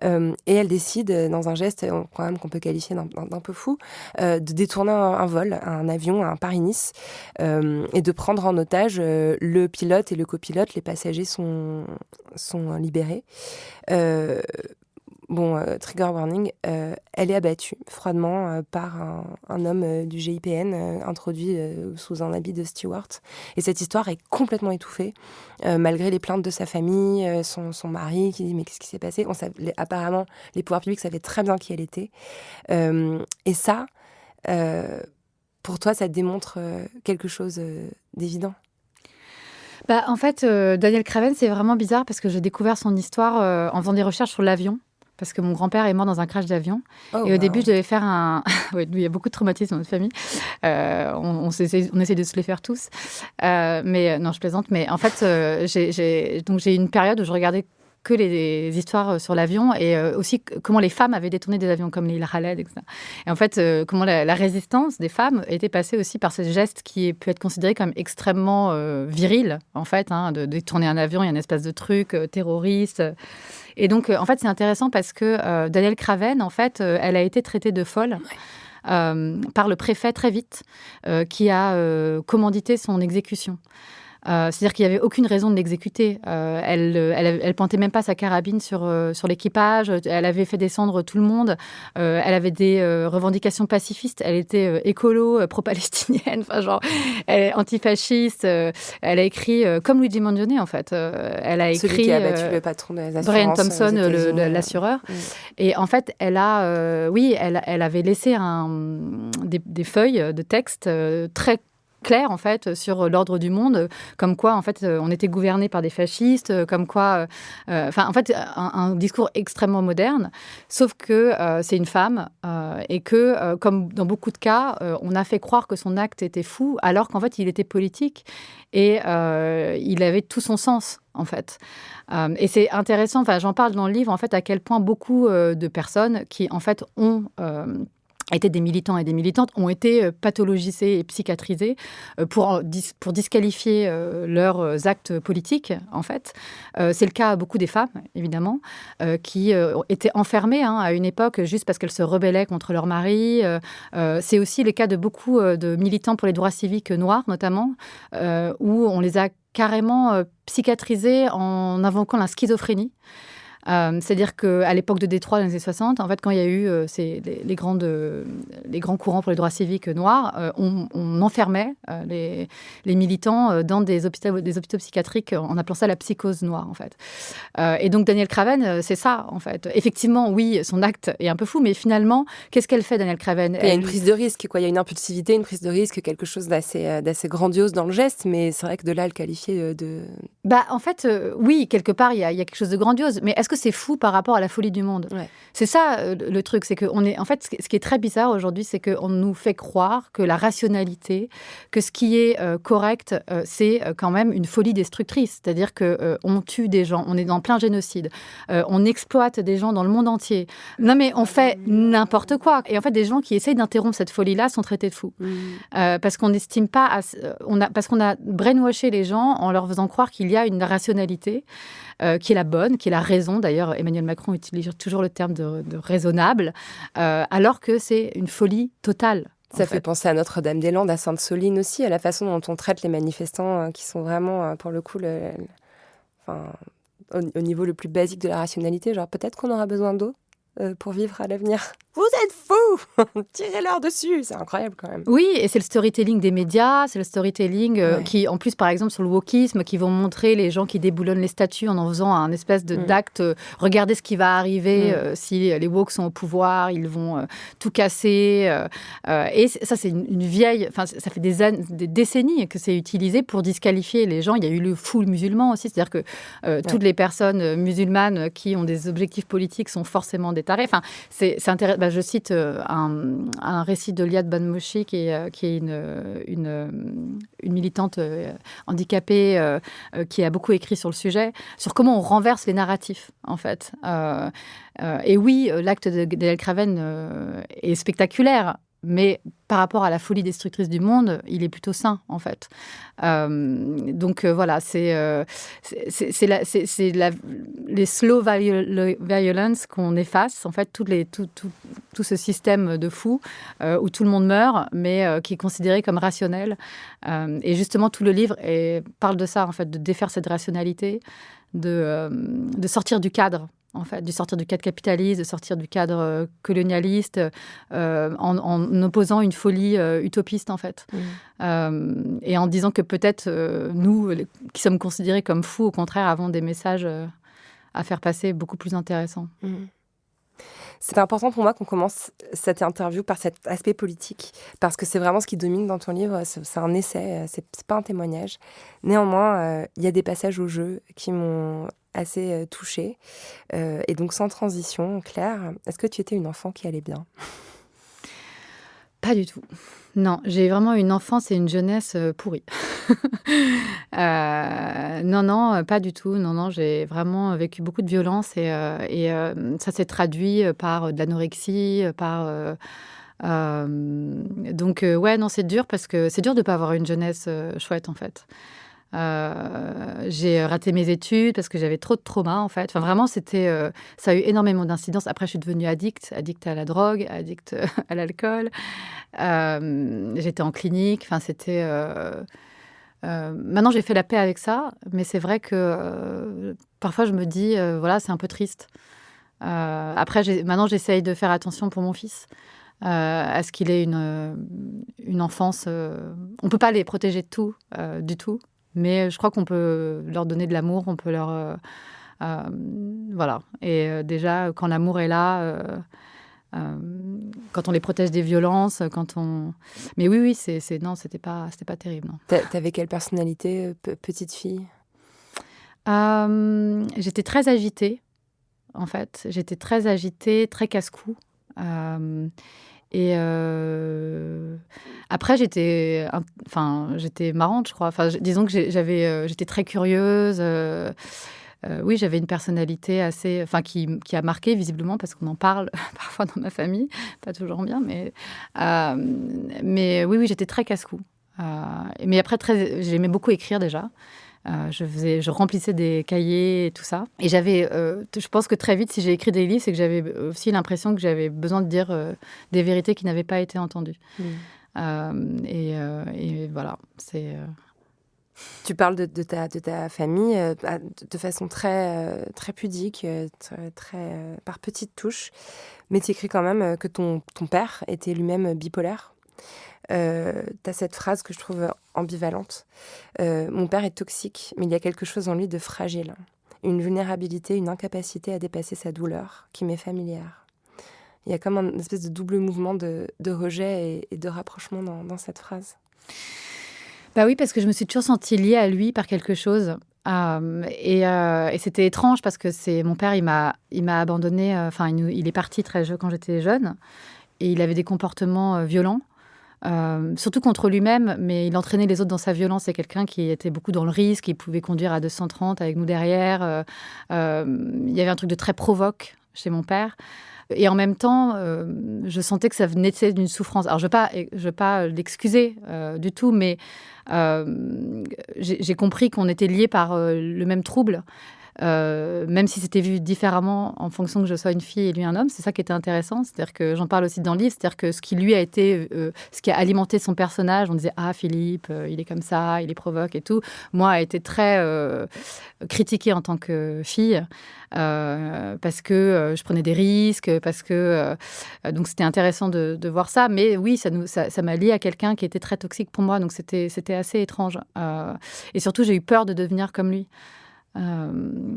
Et elle décide, dans un geste quand même qu'on peut qualifier d'un peu fou, de détourner un vol, un avion, un Paris-Nice, et de prendre en otage le pilote et le copilote. Les passagers sont libérés. Trigger warning, elle est abattue froidement par un homme du GIPN introduit sous un habit de steward. Et cette histoire est complètement étouffée, malgré les plaintes de sa famille, son mari qui dit « mais qu'est-ce qui s'est passé ?» Apparemment, les pouvoirs publics savaient très bien qui elle était. Et ça, pour toi, ça démontre quelque chose d'évident. En fait, Danielle Craven, c'est vraiment bizarre parce que j'ai découvert son histoire en faisant des recherches sur l'avion. Parce que mon grand-père est mort dans un crash d'avion. Au début, je devais faire un... Oui, il y a beaucoup de traumatismes dans notre famille. On essaie de se les faire tous. Mais non, je plaisante. Mais en fait, j'ai une période où je regardais que les histoires sur l'avion et aussi comment les femmes avaient détourné des avions, comme Leila Khaled, etc. Et en fait, comment la résistance des femmes était passée aussi par ce geste qui peut être considéré comme extrêmement viril, en fait, de détourner un avion. Il y a une espèce de truc terroriste... Et donc, en fait, c'est intéressant parce que Danielle Craven, en fait, elle a été traitée de folle par le préfet très vite, qui a commandité son exécution. C'est-à-dire qu'il n'y avait aucune raison de l'exécuter. Elle pointait même pas sa carabine sur l'équipage. Elle avait fait descendre tout le monde. Elle avait des revendications pacifistes. Elle était écolo, pro-palestinienne, enfin genre antifasciste. Elle a écrit comme Luigi Mangione en fait. Elle a écrit celui qui a battu le patron des assurances, Brian Thompson, aux États-Unis. l'assureur. Et en fait, elle avait laissé des feuilles de texte très clair en fait sur l'ordre du monde, comme quoi en fait on était gouverné par des fascistes, comme quoi en fait un discours extrêmement moderne, sauf que c'est une femme et que comme dans beaucoup de cas on a fait croire que son acte était fou alors qu'en fait il était politique et il avait tout son sens en fait. Et c'est intéressant, enfin j'en parle dans le livre en fait à quel point beaucoup de personnes qui en fait ont étaient des militants et des militantes, ont été pathologisés et psychiatrisés pour disqualifier leurs actes politiques, en fait. C'est le cas à beaucoup des femmes, évidemment, qui étaient enfermées à une époque juste parce qu'elles se rebellaient contre leur mari. C'est aussi le cas de beaucoup de militants pour les droits civiques noirs, notamment, où on les a carrément psychiatrisés en invoquant la schizophrénie. C'est-à-dire qu'à l'époque de Détroit, dans les années 60, en fait, quand il y a eu les grands courants pour les droits civiques noirs, on enfermait les militants dans des hôpitaux psychiatriques en appelant ça la psychose noire, en fait. Et donc, Danielle Craven, c'est ça, en fait. Effectivement, oui, son acte est un peu fou, mais finalement, qu'est-ce qu'elle fait, Danielle Craven ? Il y a une prise de risque, quoi. Il y a une impulsivité, une prise de risque, quelque chose d'assez grandiose dans le geste, mais c'est vrai que de là, le qualifier de... En fait, oui, quelque part, il y a quelque chose de grandiose, mais est-ce que c'est fou par rapport à la folie du monde ? Ouais. C'est ça le truc, c'est que en fait, ce qui est très bizarre aujourd'hui, c'est qu'on nous fait croire que la rationalité, que ce qui est correct, c'est quand même une folie destructrice. C'est-à-dire que on tue des gens, on est dans plein génocide, on exploite des gens dans le monde entier. Non, mais on fait n'importe quoi. Et en fait, des gens qui essayent d'interrompre cette folie-là sont traités de fous, parce qu'on n'estime pas, parce qu'on a brainwashé les gens en leur faisant croire qu'il y a une rationalité qui est la bonne, qui est la raison. D'ailleurs, Emmanuel Macron utilise toujours le terme de raisonnable, alors que c'est une folie totale. Ça fait penser à Notre-Dame-des-Landes, à Sainte-Soline aussi, à la façon dont on traite les manifestants qui sont vraiment, pour le coup, au niveau le plus basique de la rationalité. Genre, peut-être qu'on aura besoin d'eau pour vivre à l'avenir. Vous êtes fous! Tirez-leur dessus! C'est incroyable quand même. Oui, et c'est le storytelling des médias, c'est le storytelling qui, en plus, par exemple, sur le wokisme, qui vont montrer les gens qui déboulonnent les statues en faisant un espèce d'acte. Regardez ce qui va arriver si les woks sont au pouvoir, ils vont tout casser. Et ça, c'est une vieille... Enfin, ça fait des décennies que c'est utilisé pour disqualifier les gens. Il y a eu le foule musulman aussi, c'est-à-dire que toutes les personnes musulmanes qui ont des objectifs politiques sont forcément des tarés. Enfin, c'est intéressant. Je cite un récit de Liad Banmoshi, qui est une militante handicapée qui a beaucoup écrit sur le sujet, sur comment on renverse les narratifs, en fait. Et oui, l'acte de Danielle Craven est spectaculaire, mais par rapport à la folie destructrice du monde, il est plutôt sain, en fait. Donc voilà, c'est les slow violence qu'on efface, en fait, tout ce système de fou où tout le monde meurt, mais qui est considéré comme rationnel. Et justement, tout le livre parle de ça, en fait, de défaire cette rationalité, de sortir du cadre. En fait, de sortir du cadre capitaliste, de sortir du cadre colonialiste, en opposant une folie utopiste, en fait. Et en disant que peut-être nous, qui sommes considérés comme fous, au contraire, avons des messages à faire passer beaucoup plus intéressants. C'est important pour moi qu'on commence cette interview par cet aspect politique, parce que c'est vraiment ce qui domine dans ton livre. C'est un essai, c'est pas un témoignage. Néanmoins, il y a des passages au jeu qui m'ont assez touchée. Et donc, sans transition, Claire, est-ce que tu étais une enfant qui allait bien ? Pas du tout. Non, j'ai vraiment une enfance et une jeunesse pourries. Non, pas du tout. Non, j'ai vraiment vécu beaucoup de violence et ça s'est traduit par de l'anorexie, donc, non, c'est dur parce que c'est dur de ne pas avoir une jeunesse chouette, en fait. J'ai raté mes études parce que j'avais trop de traumas, en fait. Enfin, vraiment, ça a eu énormément d'incidences. Après, je suis devenue addict à la drogue, addict à l'alcool. J'étais en clinique. Enfin, c'était Maintenant, j'ai fait la paix avec ça, mais c'est vrai que parfois, je me dis, voilà, c'est un peu triste. Après, maintenant, j'essaye de faire attention pour mon fils, à ce qu'il ait une enfance. On ne peut pas les protéger de tout, du tout, mais je crois qu'on peut leur donner de l'amour, on peut leur... voilà. Et déjà, quand l'amour est là, quand on les protège des violences, quand on... Mais oui, non, c'était pas terrible, non. T'avais quelle personnalité, petite fille? J'étais très agitée, en fait. J'étais très agitée, très casse-cou. Et après, j'étais marrante, je crois. Enfin, disons que j'étais très curieuse. Oui, j'avais une personnalité assez, enfin, qui a marqué visiblement parce qu'on en parle parfois dans ma famille, pas toujours bien, mais oui, j'étais très casse-cou. Mais après, j'aimais beaucoup écrire déjà. Je remplissais des cahiers et tout ça. Et je pense que très vite, si j'ai écrit des livres, c'est que j'avais aussi l'impression que j'avais besoin de dire des vérités qui n'avaient pas été entendues. Et voilà, c'est... Tu parles de ta famille de façon très, très pudique, par petites touches, mais tu écris quand même que ton père était lui-même bipolaire. Tu as cette phrase que je trouve ambivalente. Mon père est toxique, mais il y a quelque chose en lui de fragile. Une vulnérabilité, une incapacité à dépasser sa douleur qui m'est familière. Il y a comme une espèce de double mouvement de rejet et de rapprochement dans cette phrase. Bah oui, parce que je me suis toujours sentie liée à lui par quelque chose. Et c'était étrange parce que mon père, il m'a abandonnée. Enfin, il est parti très jeune quand j'étais jeune. Et il avait des comportements violents. Surtout contre lui-même, mais il entraînait les autres dans sa violence. C'est quelqu'un qui était beaucoup dans le risque, il pouvait conduire à 230 avec nous derrière. Il y avait un truc de très provoque chez mon père. Et en même temps, je sentais que ça venait d'une souffrance. Alors, je ne veux pas l'excuser du tout, mais j'ai compris qu'on était liés par le même trouble. Même si c'était vu différemment en fonction que je sois une fille et lui un homme, c'est ça qui était intéressant. C'est-à-dire que j'en parle aussi dans le livre, c'est-à-dire que ce qui lui a été, ce qui a alimenté son personnage, on disait ah Philippe, il est comme ça, il est provoque et tout. Moi, a été très critiquée en tant que fille parce que je prenais des risques, parce que donc c'était intéressant de voir ça. Mais oui, ça m'a liée à quelqu'un qui était très toxique pour moi, donc c'était assez étrange. Et surtout, j'ai eu peur de devenir comme lui.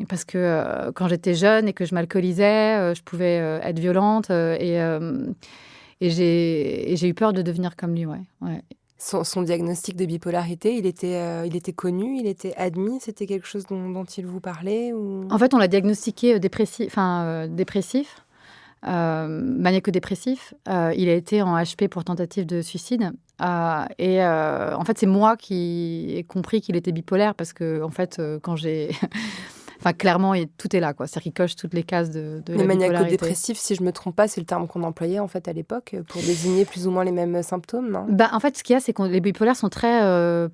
Parce que quand j'étais jeune et que je m'alcoolisais, je pouvais être violente et j'ai eu peur de devenir comme lui, ouais. Son diagnostic de bipolarité, il était connu, il était admis, c'était quelque chose dont il vous parlait ou... En fait, on l'a diagnostiqué dépressif, maniaco-dépressif. Il a été en HP pour tentative de suicide. En fait, c'est moi qui ai compris qu'il était bipolaire parce que, en fait, quand j'ai... Enfin, clairement, tout est là, quoi. C'est-à-dire qu'il coche toutes les cases de la bipolarité. Les maniaco-dépressifs, si je ne me trompe pas, c'est le terme qu'on employait, en fait, à l'époque, pour désigner plus ou moins les mêmes symptômes, non ? En fait, ce qu'il y a, c'est que les bipolaires sont très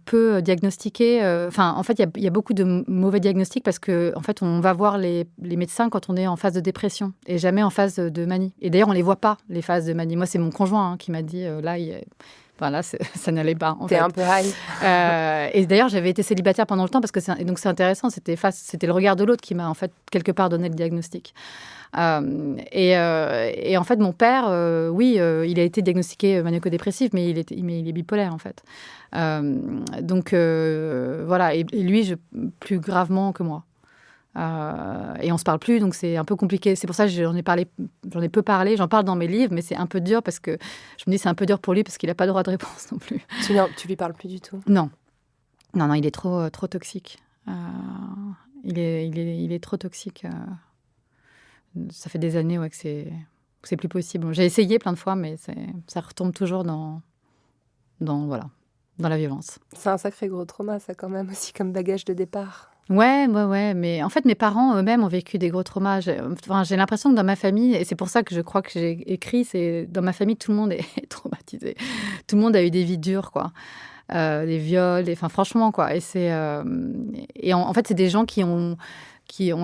peu diagnostiqués. En fait, il y a beaucoup de mauvais diagnostics parce que, en fait, on va voir les médecins quand on est en phase de dépression et jamais en phase de manie. Et d'ailleurs, on ne les voit pas, les phases de manie. Moi, c'est mon conjoint qui m'a dit, là, ça n'allait pas. T'es un peu high. Et d'ailleurs, j'avais été célibataire pendant le temps parce que c'est intéressant. C'était le regard de l'autre qui m'a, en fait, quelque part donné le diagnostic. Et en fait, mon père, il a été diagnostiqué maniaco-dépressif, mais il est bipolaire, en fait. Donc, voilà. Et lui, plus gravement que moi. Et on se parle plus, donc c'est un peu compliqué. C'est pour ça que j'en ai peu parlé. J'en parle dans mes livres, mais c'est un peu dur parce que je me dis c'est un peu dur pour lui parce qu'il n'a pas droit de réponse non plus. Tu lui parles plus du tout ? Non, il est trop toxique. Il est trop toxique. Ça fait des années que c'est plus possible. J'ai essayé plein de fois, mais ça retombe toujours dans la violence. C'est un sacré gros trauma, ça, quand même, aussi, comme bagage de départ. Ouais, mais en fait, mes parents eux-mêmes ont vécu des gros traumas. J'ai l'impression que dans ma famille, et c'est pour ça que je crois que j'ai écrit, c'est dans ma famille, tout le monde est traumatisé. Tout le monde a eu des vies dures, quoi. Des viols, franchement, quoi. Et en fait, c'est des gens qui ont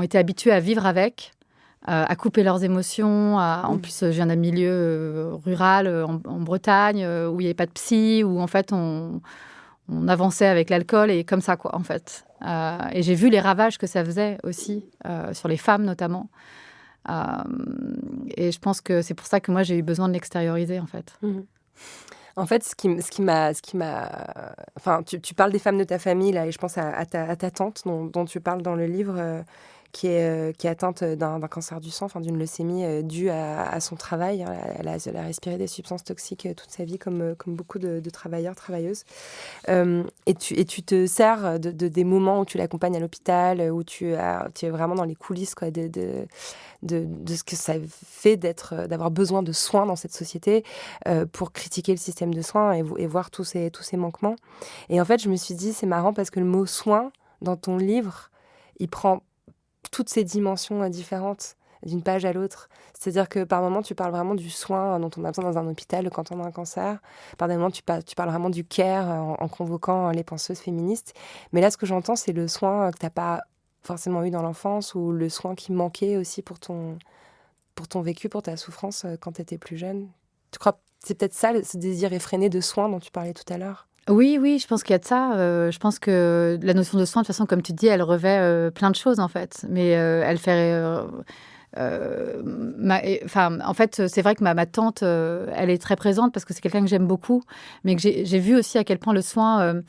été habitués à vivre avec, à couper leurs émotions. En plus, je viens d'un milieu rural, en Bretagne, où il n'y avait pas de psy, où en fait, on avançait avec l'alcool et comme ça, quoi, en fait. Et j'ai vu les ravages que ça faisait aussi, sur les femmes notamment. Et je pense que c'est pour ça que moi, j'ai eu besoin de l'extérioriser, en fait. Mmh. En fait, enfin, tu parles des femmes de ta famille, là, et je pense à ta tante dont tu parles dans le livre, qui est atteinte d'un cancer du sang, enfin d'une leucémie due à son travail, hein. Elle a respiré des substances toxiques toute sa vie, comme beaucoup de travailleurs, travailleuses. Et tu te sers des moments où tu l'accompagnes à l'hôpital, où tu es vraiment dans les coulisses, quoi, de ce que ça fait d'avoir besoin de soins dans cette société, pour critiquer le système de soins et voir tous ces manquements. Et en fait, je me suis dit, c'est marrant parce que le mot soin, dans ton livre, il prend toutes ces dimensions différentes d'une page à l'autre. C'est-à-dire que par moments, tu parles vraiment du soin dont on a besoin dans un hôpital quand on a un cancer. Par des moments, tu parles vraiment du care en convoquant les penseuses féministes. Mais là, ce que j'entends, c'est le soin que tu n'as pas forcément eu dans l'enfance, ou le soin qui manquait aussi pour ton vécu, pour ta souffrance quand tu étais plus jeune. Tu crois que c'est peut-être ça, ce désir effréné de soin dont tu parlais tout à l'heure? Oui, oui, je pense qu'il y a de ça. Je pense que la notion de soin, de toute façon, comme tu dis, elle revêt plein de choses, en fait. Mais elle fait... Enfin, en fait, c'est vrai que ma tante, elle est très présente parce que c'est quelqu'un que j'aime beaucoup, mais que j'ai vu aussi à quel point le soin,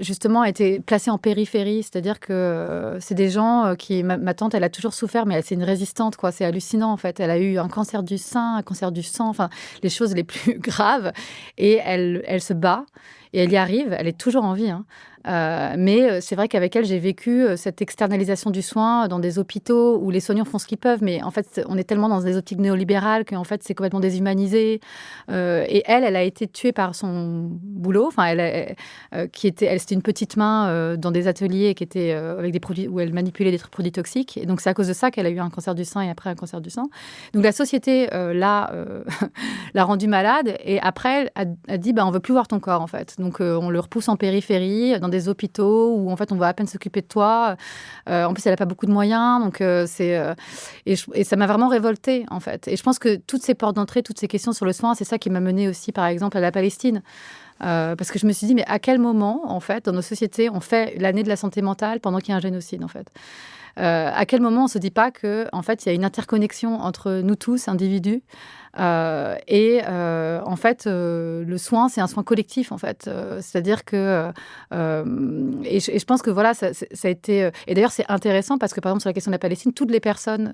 justement, a été placé en périphérie. C'est-à-dire que c'est des gens qui... Ma tante, elle a toujours souffert, mais c'est une résistante, quoi. C'est hallucinant, en fait. Elle a eu un cancer du sein, un cancer du sang, enfin, les choses les plus graves. Et elle se bat. Et elle y arrive, elle est toujours en vie, hein. Mais c'est vrai qu'avec elle, j'ai vécu cette externalisation du soin dans des hôpitaux où les soignants font ce qu'ils peuvent. Mais en fait, on est tellement dans des optiques néolibérales qu'en fait, c'est complètement déshumanisé. Et elle a été tuée par son boulot. Enfin, c'était une petite main dans des ateliers qui étaient avec des produits où elle manipulait des produits toxiques. Et donc, c'est à cause de ça qu'elle a eu un cancer du sein et après un cancer du sang. Donc, la société, l'a rendue malade. Et après, elle a dit, on ne veut plus voir ton corps, en fait. Donc, on le repousse en périphérie, dans des hôpitaux où, en fait, on va à peine s'occuper de toi. En plus, elle n'a pas beaucoup de moyens. Donc, et ça m'a vraiment révoltée, en fait. Et je pense que toutes ces portes d'entrée, toutes ces questions sur le soin, c'est ça qui m'a menée aussi, par exemple, à la Palestine. Parce que je me suis dit, mais à quel moment, en fait, dans nos sociétés, on fait l'année de la santé mentale pendant qu'il y a un génocide, en fait? À quel moment on ne se dit pas qu'en fait, il y a une interconnexion entre nous tous, individus, en fait, le soin, c'est un soin collectif, en fait. C'est-à-dire que... et je pense que, voilà, ça a été... et d'ailleurs, c'est intéressant parce que, par exemple, sur la question de la Palestine, toutes les personnes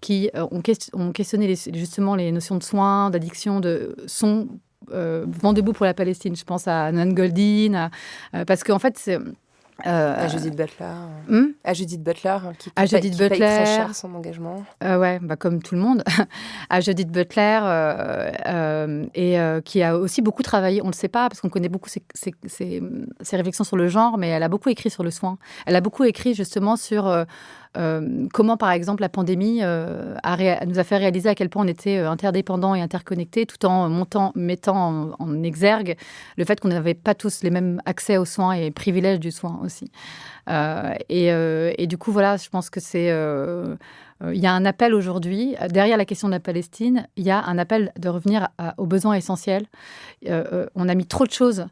qui ont questionné justement les notions de soins, d'addiction, sont vent debout pour la Palestine. Je pense à Nan Goldin, parce qu'en fait, c'est... À Judith Butler. À Judith Butler, qui paye très cher son engagement. Ouais, comme tout le monde. À Judith Butler, qui a aussi beaucoup travaillé, on ne le sait pas, parce qu'on connaît beaucoup ses réflexions sur le genre, mais elle a beaucoup écrit sur le soin. Elle a beaucoup écrit justement sur... comment, par exemple, la pandémie nous a fait réaliser à quel point on était interdépendants et interconnectés, tout en mettant en exergue le fait qu'on n'avait pas tous les mêmes accès aux soins et privilèges du soin aussi. Et du coup, voilà, je pense que c'est... il y a un appel aujourd'hui, derrière la question de la Palestine, il y a un appel de revenir aux besoins essentiels. On a mis trop de choses...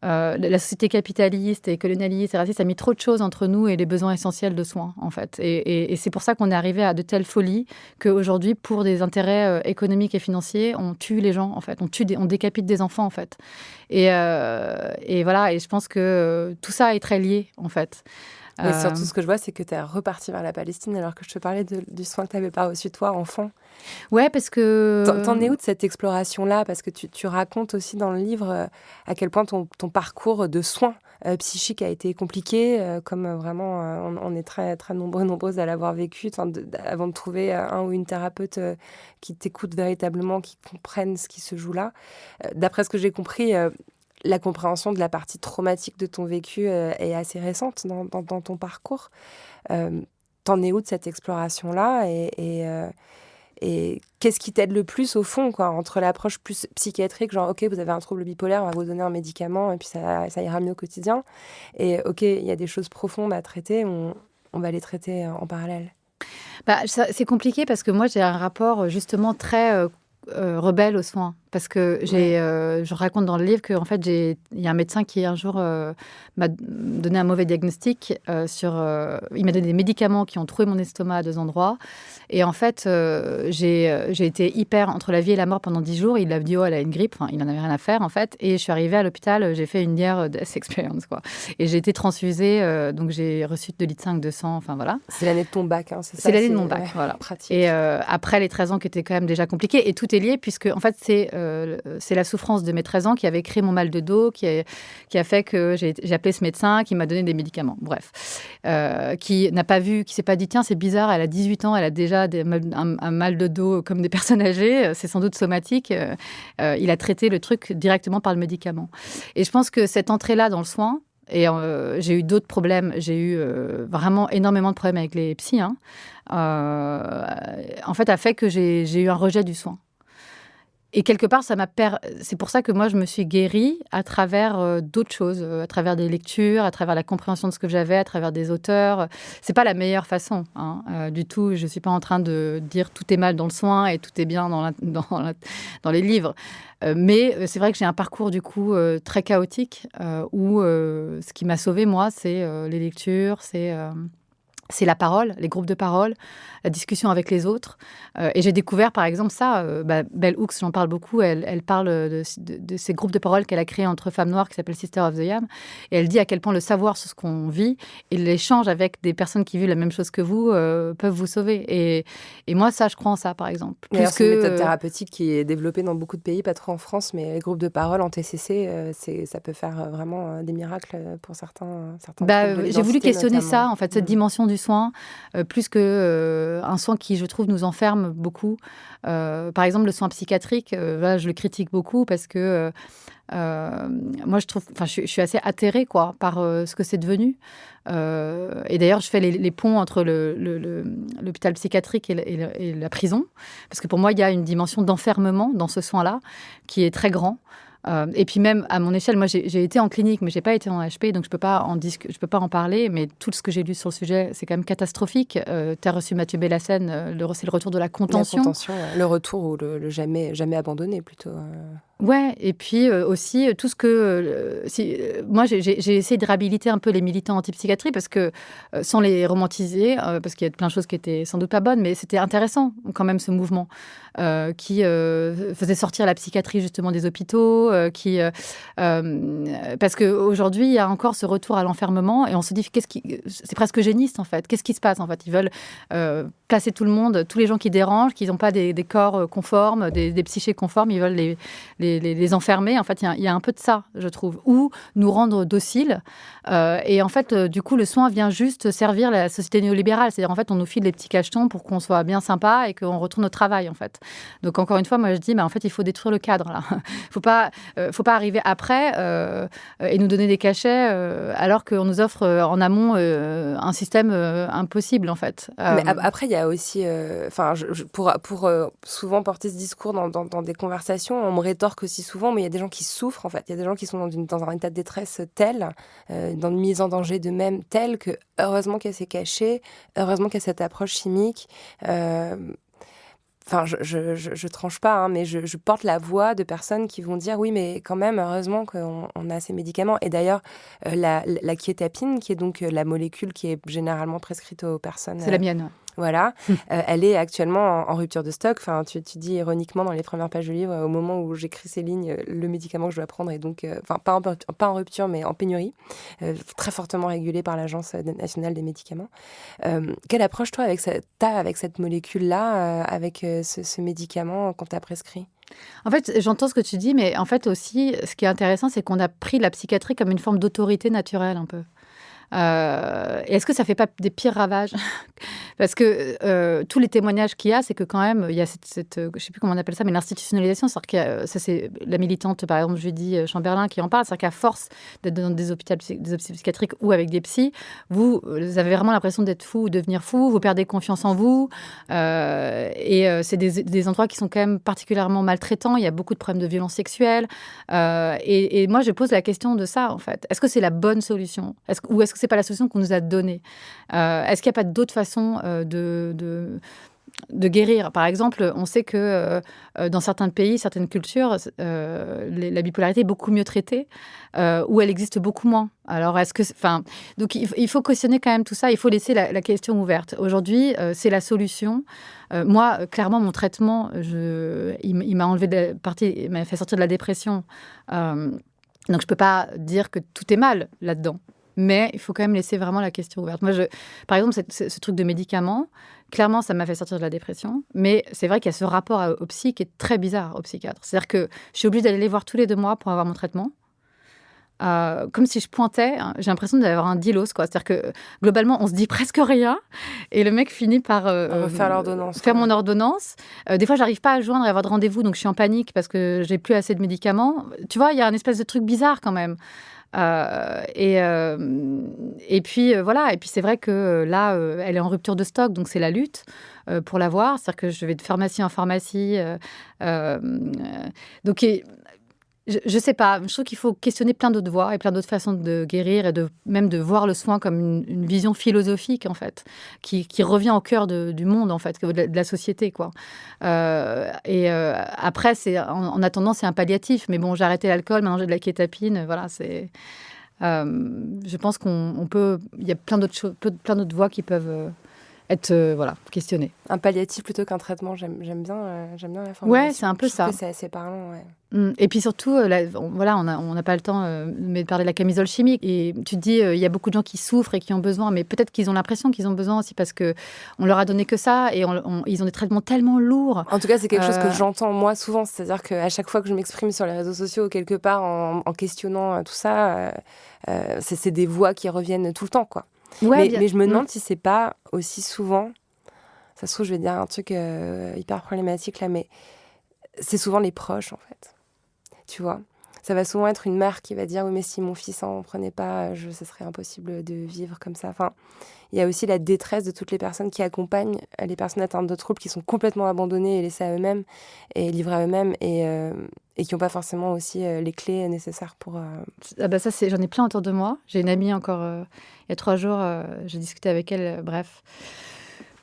la société capitaliste et colonialiste et raciste a mis trop de choses entre nous et les besoins essentiels de soins, en fait. Et c'est pour ça qu'on est arrivé à de telles folies qu'aujourd'hui, pour des intérêts économiques et financiers, on tue les gens, en fait. On décapite des enfants, en fait. Et voilà, et je pense que tout ça est très lié, en fait. Mais surtout, ce que je vois, c'est que tu es repartie vers la Palestine alors que je te parlais du soin que tu n'avais pas reçu, toi, enfant. Ouais, parce que... T'en es où de cette exploration-là? Parce que tu racontes aussi dans le livre à quel point ton parcours de soins psychiques a été compliqué, comme vraiment on est très, très nombreuses à l'avoir vécu, avant de trouver un ou une thérapeute qui t'écoute véritablement, qui comprenne ce qui se joue là. D'après ce que j'ai compris, la compréhension de la partie traumatique de ton vécu est assez récente dans ton parcours. T'en es où de cette exploration-là et qu'est-ce qui t'aide le plus au fond, quoi, entre l'approche plus psychiatrique, genre ok, vous avez un trouble bipolaire, on va vous donner un médicament et puis ça ira mieux au quotidien, et ok, il y a des choses profondes à traiter, on va les traiter en parallèle. C'est compliqué parce que moi j'ai un rapport justement très rebelle aux soins. parce que je raconte dans le livre qu'en fait, il y a un médecin qui un jour m'a donné un mauvais diagnostic il m'a donné des médicaments qui ont troué mon estomac à 2 endroits. Et en fait, j'ai été hyper entre la vie et la mort pendant 10 jours. Il a dit, oh, elle a une grippe. Enfin, il n'en avait rien à faire, en fait. Et je suis arrivée à l'hôpital, j'ai fait une near death experience, quoi. Et j'ai été transfusée, donc j'ai reçu 2,5 litres de sang, enfin voilà. C'est l'année de ton bac, hein, c'est ça? C'est l'année de mon bac, voilà. Pratique. Et après les 13 ans qui étaient quand même déjà compliqués, et tout est lié, puisque en fait, c'est la souffrance de mes 13 ans qui avait créé mon mal de dos, qui a fait que j'ai appelé ce médecin, qui m'a donné des médicaments. Bref. Qui s'est pas dit, tiens, c'est bizarre, elle a 18 ans, elle a déjà un mal de dos comme des personnes âgées, c'est sans doute somatique. Il a traité le truc directement par le médicament. Et je pense que cette entrée-là dans le soin, et j'ai eu d'autres problèmes, j'ai eu vraiment énormément de problèmes avec les psys, hein, en fait, a fait que j'ai eu un rejet du soin. Et quelque part, c'est pour ça que moi, je me suis guérie à travers d'autres choses, à travers des lectures, à travers la compréhension de ce que j'avais, à travers des auteurs. C'est pas la meilleure façon, hein, du tout. Je suis pas en train de dire tout est mal dans le soin et tout est bien dans les livres. Mais c'est vrai que j'ai un parcours, du coup, très chaotique, où ce qui m'a sauvée, moi, c'est les lectures, c'est la parole, les groupes de parole, la discussion avec les autres. Et j'ai découvert, par exemple, ça. Bell Hooks, j'en parle beaucoup. Elle parle de ces groupes de parole qu'elle a créés entre femmes noires qui s'appellent Sister of the Yam. Et elle dit à quel point le savoir sur ce qu'on vit et l'échange avec des personnes qui vivent la même chose que vous peuvent vous sauver. Et moi, ça, je crois en ça, par exemple. C'est une méthode thérapeutique qui est développée dans beaucoup de pays, pas trop en France, mais les groupes de parole en TCC, ça peut faire vraiment des miracles pour certains j'ai voulu questionner notamment. Ça, en fait, cette dimension du soin, plus que un soin qui, je trouve, nous enferme beaucoup. Par exemple, le soin psychiatrique, là, je le critique beaucoup parce que moi, je suis assez atterrée, quoi, par ce que c'est devenu. Et d'ailleurs, je fais les ponts entre l'hôpital psychiatrique et la prison, parce que pour moi, il y a une dimension d'enfermement dans ce soin-là qui est très grand. Et puis même à mon échelle, moi j'ai été en clinique, mais j'ai pas été en HP, donc je peux pas en parler. Mais tout ce que j'ai lu sur le sujet, c'est quand même catastrophique. Tu as reçu Mathieu Bellassène, c'est le retour de la contention. Le retour ou le jamais abandonné plutôt. Ouais, et puis aussi tout ce que... moi, j'ai essayé de réhabiliter un peu les militants anti-psychiatrie parce que, sans les romantiser, parce qu'il y a plein de choses qui étaient sans doute pas bonnes, mais c'était intéressant quand même ce mouvement qui faisait sortir la psychiatrie justement des hôpitaux, parce qu'aujourd'hui, il y a encore ce retour à l'enfermement et on se dit, c'est presque géniste en fait. Qu'est-ce qui se passe en fait? Ils veulent placer tout le monde, tous les gens qui dérangent, qui n'ont pas des corps conformes, des psychés conformes, ils veulent les enfermer. En fait, il y a un peu de ça, je trouve, ou nous rendre dociles. Et en fait, du coup, le soin vient juste servir la société néolibérale. C'est-à-dire, en fait, on nous file des petits cachetons pour qu'on soit bien sympa et qu'on retourne au travail, en fait. Donc, encore une fois, moi, je dis, en fait, il faut détruire le cadre, là. Faut pas arriver après et nous donner des cachets alors qu'on nous offre en amont un système impossible, en fait. Mais après, il y a aussi... pour souvent porter ce discours dans des conversations, on me rétorque aussi souvent, mais il y a des gens qui souffrent, en fait. Il y a des gens qui sont dans un état de détresse tel, dans une mise en danger d'eux-mêmes telle que, heureusement qu'il y a ces cachets, heureusement qu'il y a cette approche chimique. Je tranche pas, hein, mais je porte la voix de personnes qui vont dire oui, mais quand même, heureusement qu'on a ces médicaments. Et d'ailleurs, la kétapine, qui est donc la molécule qui est généralement prescrite aux personnes... C'est la mienne. Voilà, elle est actuellement en rupture de stock. Enfin, tu dis ironiquement dans les premières pages du livre, au moment où j'écris ces lignes, le médicament que je dois prendre est donc, pas en rupture, mais en pénurie, très fortement régulée par l'Agence nationale des médicaments. Quelle approche, toi, t'as avec cette molécule-là, avec ce médicament qu'on t'a prescrit ? En fait, j'entends ce que tu dis, mais en fait aussi, ce qui est intéressant, c'est qu'on a pris la psychiatrie comme une forme d'autorité naturelle, un peu. Est-ce que ça fait pas des pires ravages? Parce que tous les témoignages qu'il y a, c'est que quand même, il y a cette je sais plus comment on appelle ça, mais l'institutionnalisation, c'est-à-dire que ça, c'est la militante, par exemple, Judy Chamberlain, qui en parle, c'est-à-dire qu'à force d'être dans des hôpitaux psychiatriques ou avec des psys, vous avez vraiment l'impression d'être fou ou devenir fou, vous perdez confiance en vous, et c'est des endroits qui sont quand même particulièrement maltraitants, il y a beaucoup de problèmes de violences sexuelles, et moi, je pose la question de ça, en fait. Est-ce que c'est la bonne solution? Ou est-ce que c'est pas la solution qu'on nous a donnée? Est-ce qu'il n'y a pas d'autres façons de guérir. Par exemple, on sait que dans certains pays, certaines cultures, la bipolarité est beaucoup mieux traitée, ou elle existe beaucoup moins. Alors, donc il faut cautionner quand même tout ça. Il faut laisser la question ouverte. Aujourd'hui, c'est la solution. Moi, clairement, mon traitement, il m'a enlevé il m'a fait sortir de la dépression. Donc, je peux pas dire que tout est mal là-dedans. Mais il faut quand même laisser vraiment la question ouverte. Moi, par exemple, ce truc de médicaments, clairement, ça m'a fait sortir de la dépression. Mais c'est vrai qu'il y a ce rapport au psy qui est très bizarre au psychiatre. C'est-à-dire que je suis obligée d'aller les voir tous les 2 mois pour avoir mon traitement. Comme si je pointais, hein, j'ai l'impression d'avoir un dealos, quoi. C'est-à-dire que globalement, on se dit presque rien, et le mec finit par Refaire l'ordonnance. faire mon ordonnance. Des fois, j'arrive pas à le joindre et à avoir de rendez-vous, donc je suis en panique parce que j'ai plus assez de médicaments. Tu vois, il y a un espèce de truc bizarre quand même. Et puis voilà. Et puis c'est vrai que là, elle est en rupture de stock, donc c'est la lutte pour l'avoir. C'est-à-dire que je vais de pharmacie en pharmacie. Donc je sais pas, je trouve qu'il faut questionner plein d'autres voies et plein d'autres façons de guérir et même de voir le soin comme une vision philosophique, en fait, qui revient au cœur du monde, en fait, de la société, quoi. Après, en attendant, c'est un palliatif. Mais bon, j'ai arrêté l'alcool, maintenant j'ai de la kétapine, voilà, c'est... je pense il y a plein d'autres choses, plein d'autres voies qui peuvent être questionnées. Un palliatif plutôt qu'un traitement, j'aime bien la formulation. Ouais, c'est un peu je trouve ça. que c'est assez parlant, ouais. Et puis surtout, on n'a pas le temps mais de parler de la camisole chimique. Et tu te dis, il y a beaucoup de gens qui souffrent et qui ont besoin, mais peut-être qu'ils ont l'impression qu'ils ont besoin aussi parce qu'on leur a donné que ça et ils ont des traitements tellement lourds. En tout cas, c'est quelque chose que j'entends moi souvent. C'est-à-dire qu'à chaque fois que je m'exprime sur les réseaux sociaux, quelque part, en questionnant tout ça, c'est des voix qui reviennent tout le temps, quoi. Ouais, mais je me demande si c'est pas aussi souvent... Ça se trouve, je vais dire un truc hyper problématique là, mais c'est souvent les proches, en fait. Tu vois, ça va souvent être une mère qui va dire « Oui, mais si mon fils en prenait pas, ce serait impossible de vivre comme ça. » Enfin, il y a aussi la détresse de toutes les personnes qui accompagnent les personnes atteintes de troubles qui sont complètement abandonnées et laissées à eux-mêmes et livrées à eux-mêmes et qui n'ont pas forcément aussi les clés nécessaires pour... Ah bah ça, j'en ai plein autour de moi. J'ai une amie encore, il y a 3 jours, j'ai discuté avec elle, bref...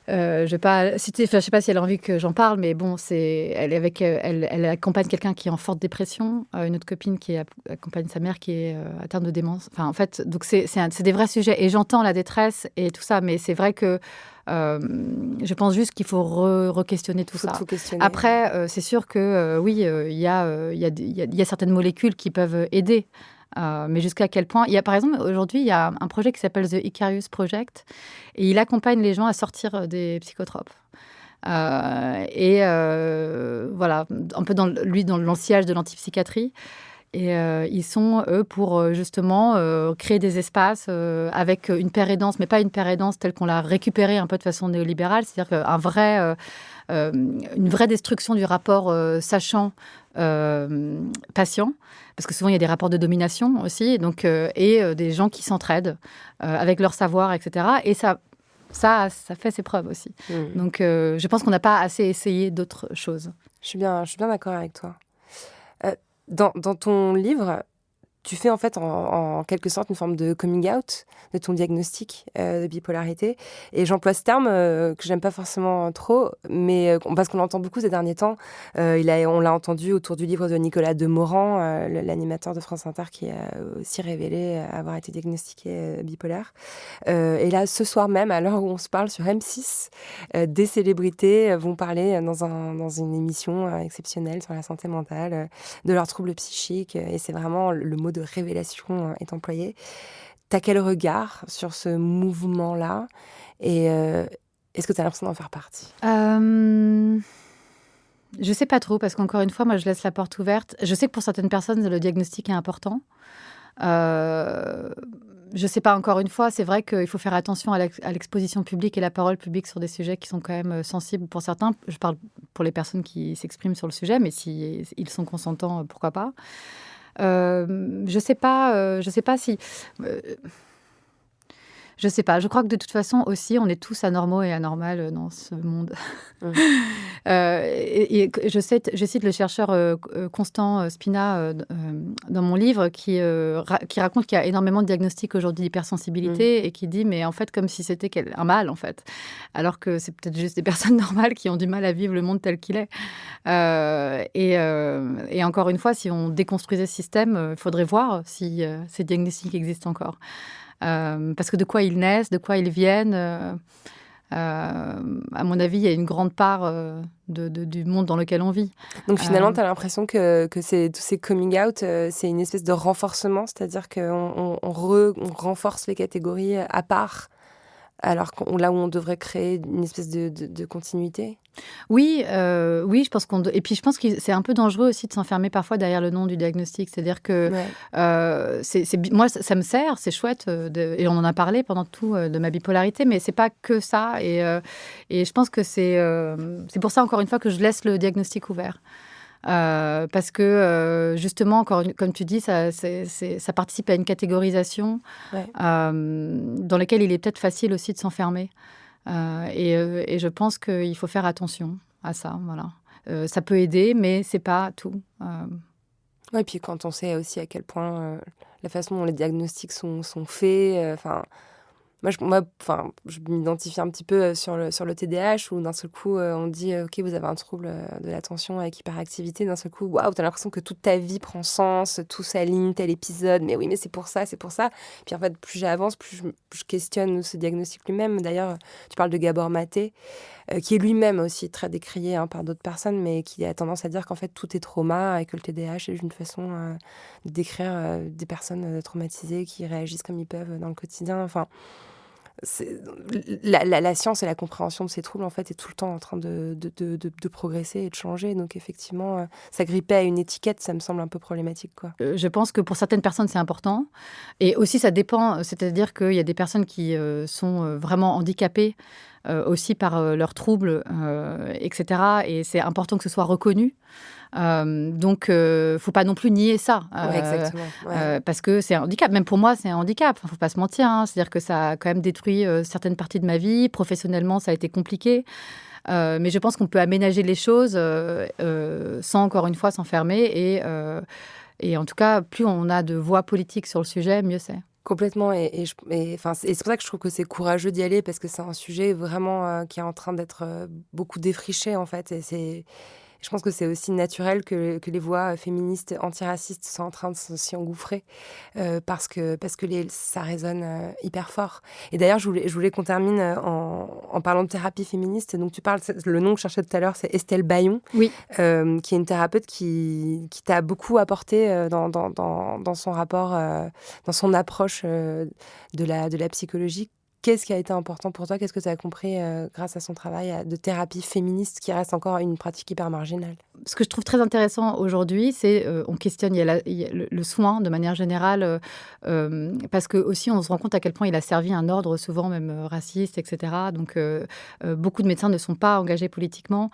je vais pas citer, je sais pas si elle a envie que j'en parle, mais bon, elle accompagne quelqu'un qui est en forte dépression, une autre copine qui accompagne sa mère qui est atteinte de démence. Enfin, en fait, donc c'est des vrais sujets et j'entends la détresse et tout ça, mais c'est vrai que je pense juste qu'il faut re-questionner tout ça. Tout questionner. Après, c'est sûr que oui, il y a certaines molécules qui peuvent aider. Mais jusqu'à quel point... Par exemple, aujourd'hui, il y a un projet qui s'appelle The Icarus Project et il accompagne les gens à sortir des psychotropes. Voilà, un peu dans le sillage de l'antipsychiatrie. Et ils sont, eux, pour justement créer des espaces avec une paire aidance, mais pas une paire aidance telle qu'on l'a récupérée un peu de façon néolibérale, c'est-à-dire une vraie destruction du rapport sachant-patient, parce que souvent il y a des rapports de domination aussi, donc, et des gens qui s'entraident avec leur savoir, etc. Et ça fait ses preuves aussi. Donc je pense qu'on n'a pas assez essayé d'autres choses. Je suis bien d'accord avec toi. Dans ton livre, tu fais en fait en quelque sorte une forme de coming out de ton diagnostic de bipolarité. Et j'emploie ce terme que j'aime pas forcément trop, mais parce qu'on l'entend beaucoup ces derniers temps. On l'a entendu autour du livre de Nicolas Demorand, l'animateur de France Inter qui a aussi révélé avoir été diagnostiqué bipolaire. Et là, ce soir même, à l'heure où on se parle sur M6, des célébrités vont parler dans une émission exceptionnelle sur la santé mentale, de leurs troubles psychiques. Et c'est vraiment le mot de révélation est employé. T'as quel regard sur ce mouvement-là et est-ce que tu as l'impression d'en faire partie? Je sais pas trop, parce qu'encore une fois, moi, je laisse la porte ouverte. Je sais que pour certaines personnes, le diagnostic est important. Je sais pas, encore une fois, c'est vrai qu'il faut faire attention à l'exposition publique et la parole publique sur des sujets qui sont quand même sensibles pour certains. Je parle pour les personnes qui s'expriment sur le sujet, mais si ils sont consentants, pourquoi pas. Je sais pas si... Je sais pas. Je crois que de toute façon aussi, on est tous anormaux et anormales dans ce monde. Mmh. Je cite le chercheur Constant Spina dans mon livre qui raconte qu'il y a énormément de diagnostics aujourd'hui d'hypersensibilité et qui dit mais en fait comme si c'était un mal en fait, alors que c'est peut-être juste des personnes normales qui ont du mal à vivre le monde tel qu'il est. Et encore une fois, si on déconstruisait ce système, il faudrait voir si ces diagnostics existent encore. Parce que de quoi ils naissent, de quoi ils viennent, à mon avis, il y a une grande part du monde dans lequel on vit. Donc finalement, tu as l'impression que tous ces coming out, c'est une espèce de renforcement, c'est-à-dire qu'on renforce les catégories à part, alors là où on devrait créer une espèce de continuité. Oui, oui, je pense et puis je pense que c'est un peu dangereux aussi de s'enfermer parfois derrière le nom du diagnostic. C'est-à-dire que moi, ça me sert, c'est chouette, et on en a parlé pendant tout de ma bipolarité, mais c'est pas que ça. Et je pense que c'est pour ça, encore une fois, que je laisse le diagnostic ouvert. Parce que justement, comme tu dis, ça participe à une catégorisation dans laquelle il est peut-être facile aussi de s'enfermer. Et je pense qu'il faut faire attention à ça. Voilà. Ça peut aider, mais c'est pas tout. Ouais, et puis quand on sait aussi à quel point la façon dont les diagnostics sont faits, je m'identifie un petit peu sur le TDAH où d'un seul coup on dit ok, vous avez un trouble de l'attention avec hyperactivité, d'un seul coup waouh, t'as l'impression que toute ta vie prend sens, tout s'aligne, tel épisode, mais oui, mais c'est pour ça. Puis en fait, plus j'avance, plus je questionne ce diagnostic lui-même. D'ailleurs, tu parles de Gabor Maté, qui est lui-même aussi très décrié par d'autres personnes, mais qui a tendance à dire qu'en fait tout est trauma et que le TDAH est une façon de décrire des personnes traumatisées qui réagissent comme ils peuvent dans le quotidien. Enfin, la science et la compréhension de ces troubles en fait est tout le temps en train de progresser et de changer. Donc effectivement, s'agripper à une étiquette, ça me semble un peu problématique, quoi. Je pense que pour certaines personnes, c'est important. Et aussi, ça dépend. C'est-à-dire qu'il y a des personnes qui sont vraiment handicapées aussi par leurs troubles, etc. Et c'est important que ce soit reconnu. Donc, faut pas non plus nier ça. Ouais, exactement. Ouais. Parce que c'est un handicap. Même pour moi, c'est un handicap. Faut pas se mentir. C'est-à-dire que ça a quand même détruit certaines parties de ma vie. Professionnellement, ça a été compliqué. Mais je pense qu'on peut aménager les choses sans, encore une fois, s'enfermer. Et en tout cas, plus on a de voix politiques sur le sujet, mieux c'est. Complètement. Et c'est pour ça que je trouve que c'est courageux d'y aller, parce que c'est un sujet vraiment qui est en train d'être beaucoup défriché, en fait. Et je pense que c'est aussi naturel que les voix féministes antiracistes sont en train de s'y engouffrer parce que ça résonne hyper fort. Et d'ailleurs, je voulais qu'on termine en parlant de thérapie féministe. Donc, le nom que je cherchais tout à l'heure, c'est Estelle Bayon, Oui. qui est une thérapeute qui t'a beaucoup apporté dans son rapport, dans son approche de la psychologie. Qu'est-ce qui a été important pour toi? Qu'est-ce que tu as compris grâce à son travail de thérapie féministe, qui reste encore une pratique hyper marginale? Ce que je trouve très intéressant aujourd'hui, c'est on questionne il y a le soin de manière générale, parce que aussi on se rend compte à quel point il a servi un ordre souvent même raciste, etc. Donc beaucoup de médecins ne sont pas engagés politiquement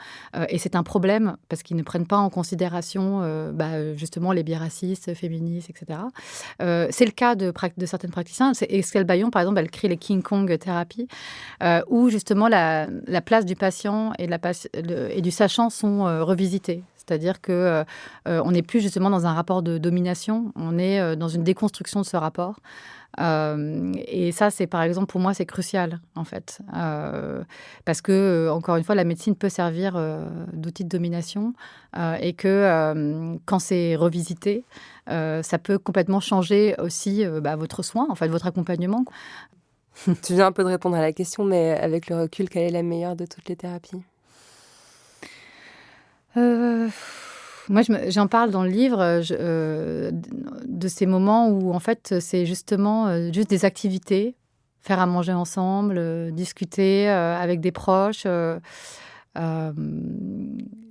et c'est un problème parce qu'ils ne prennent pas en considération justement les biais racistes, féministes, etc. C'est le cas de certaines praticiens. Estelle Bayon, par exemple, elle crée les King Kong thérapie, où justement la place du patient et du sachant sont revisitées. C'est-à-dire que on n'est plus justement dans un rapport de domination, on est dans une déconstruction de ce rapport. Et ça, c'est par exemple pour moi, c'est crucial en fait, parce que encore une fois, la médecine peut servir d'outil de domination et que quand c'est revisité, ça peut complètement changer aussi votre soin, en fait, votre accompagnement. Tu viens un peu de répondre à la question, mais avec le recul, quelle est la meilleure de toutes les thérapies? Moi, j'en parle dans le livre, de ces moments où, en fait, c'est justement juste des activités, faire à manger ensemble, discuter avec des proches. Je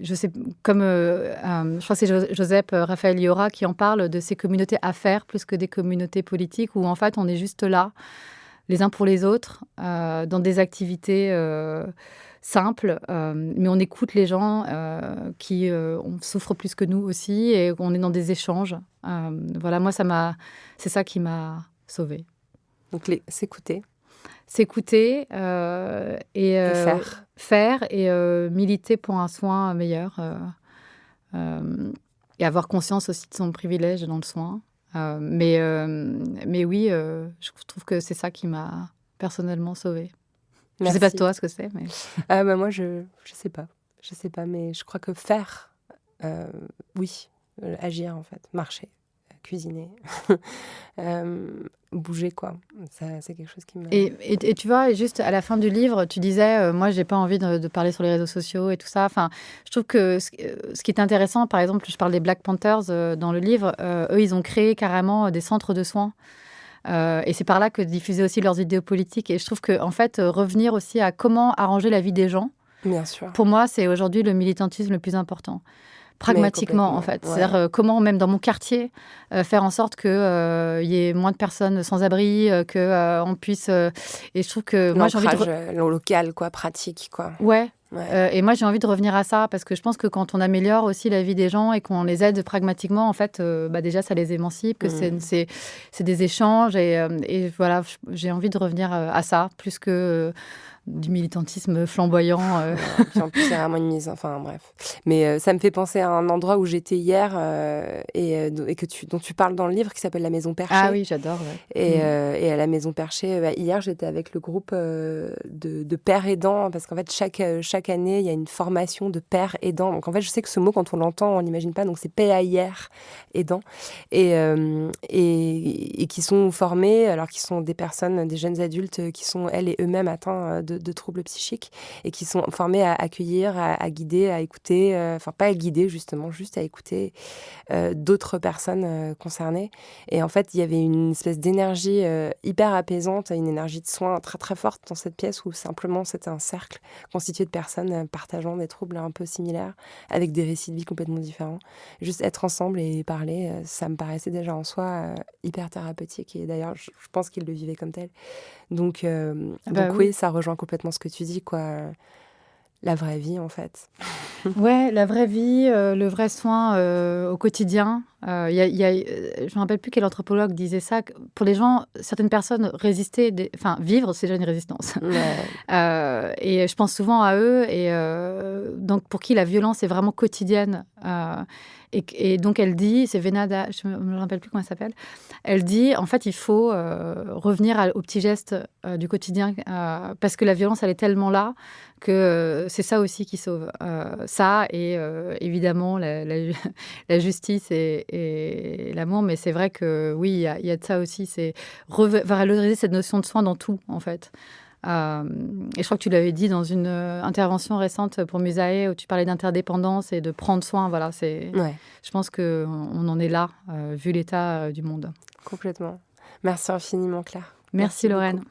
sais, comme je crois que c'est Joseph Raphaël Liora qui en parle de ces communautés à faire plus que des communautés politiques, où en fait, on est juste là, les uns pour les autres, dans des activités simples, mais on écoute les gens qui souffrent plus que nous aussi, et on est dans des échanges. Voilà, moi, c'est ça qui m'a sauvée. Donc, s'écouter. s'écouter Et faire. faire et militer pour un soin meilleur. Et avoir conscience aussi de son privilège dans le soin. Mais oui, je trouve que c'est ça qui m'a personnellement sauvée. Je ne sais pas Merci. toi ce que c'est, mais... Moi, je sais pas. Je sais pas, mais je crois que faire, oui, agir en fait, marcher, cuisiner, bouger quoi. Ça, c'est quelque chose qui me... Et tu vois, juste à la fin du livre, tu disais, moi, j'ai pas envie de parler sur les réseaux sociaux et tout ça. Enfin, je trouve que ce qui est intéressant, par exemple, je parle des Black Panthers dans le livre, eux, ils ont créé carrément des centres de soins. Et c'est par là que diffusaient aussi leurs idéaux politiques. Et je trouve que, en fait, revenir aussi à comment arranger la vie des gens, Bien sûr. pour moi, c'est aujourd'hui le militantisme le plus important. Mais Pragmatiquement, en complètement, fait. ouais. C'est-à-dire, comment, même dans mon quartier, faire en sorte qu'il y ait moins de personnes sans abri, qu'on puisse... et je trouve que moi, j'ai envie de... L'ancrage local, quoi, pratique, quoi. Ouais. Ouais. Et moi, j'ai envie de revenir à ça, parce que je pense que quand on améliore aussi la vie des gens et qu'on les aide pragmatiquement, en fait, déjà, ça les émancipe, que c'est des échanges. Et voilà, j'ai envie de revenir à ça, plus que du militantisme flamboyant. Puis en plus, c'est vraiment une mise... Enfin, bref. Mais ça me fait penser à un endroit où j'étais hier et dont tu parles dans le livre, qui s'appelle la Maison Perchée. Ah oui, j'adore. Ouais. Et à la Maison Perchée, hier, j'étais avec le groupe de pères aidants, parce qu'en fait, chaque année, il y a une formation de pères aidants. Donc, en fait, je sais que ce mot, quand on l'entend, on l'imagine pas. Donc, c'est PAIR, aidants. Et qui sont formés, alors qu'ils sont des personnes, des jeunes adultes qui sont, elles et eux-mêmes, atteints de troubles psychiques et qui sont formés à accueillir, à guider, à écouter, enfin, pas à guider, justement, juste à écouter d'autres personnes concernées. Et en fait, il y avait une espèce d'énergie hyper apaisante, une énergie de soin très très forte dans cette pièce où simplement c'était un cercle constitué de personnes partageant des troubles un peu similaires, avec des récits de vie complètement différents. Juste être ensemble et parler, ça me paraissait déjà en soi hyper thérapeutique. Et d'ailleurs, je pense qu'ils le vivaient comme tel. Donc oui, ça rejoint complètement ce que tu dis, quoi. La vraie vie, en fait. Ouais, la vraie vie, le vrai soin au quotidien. Je ne me rappelle plus quel anthropologue disait ça. Pour les gens, certaines personnes vivre, c'est déjà une résistance. Ouais. Et je pense souvent à eux. Et donc, pour qui la violence est vraiment quotidienne. Et donc, elle dit, c'est Venada, je ne me rappelle plus comment elle s'appelle. Elle dit, en fait, il faut revenir aux petits gestes du quotidien parce que la violence, elle est tellement là que c'est ça aussi qui sauve. Ça et évidemment la justice et l'amour. Mais c'est vrai que oui, il y a de ça aussi. C'est valoriser cette notion de soin dans tout, en fait. Et je crois que tu l'avais dit dans une intervention récente pour Musae où tu parlais d'interdépendance et de prendre soin. Voilà, Ouais. je pense qu'on en est là, vu l'état du monde. Complètement. Merci infiniment, Claire. Merci Lorraine. Beaucoup.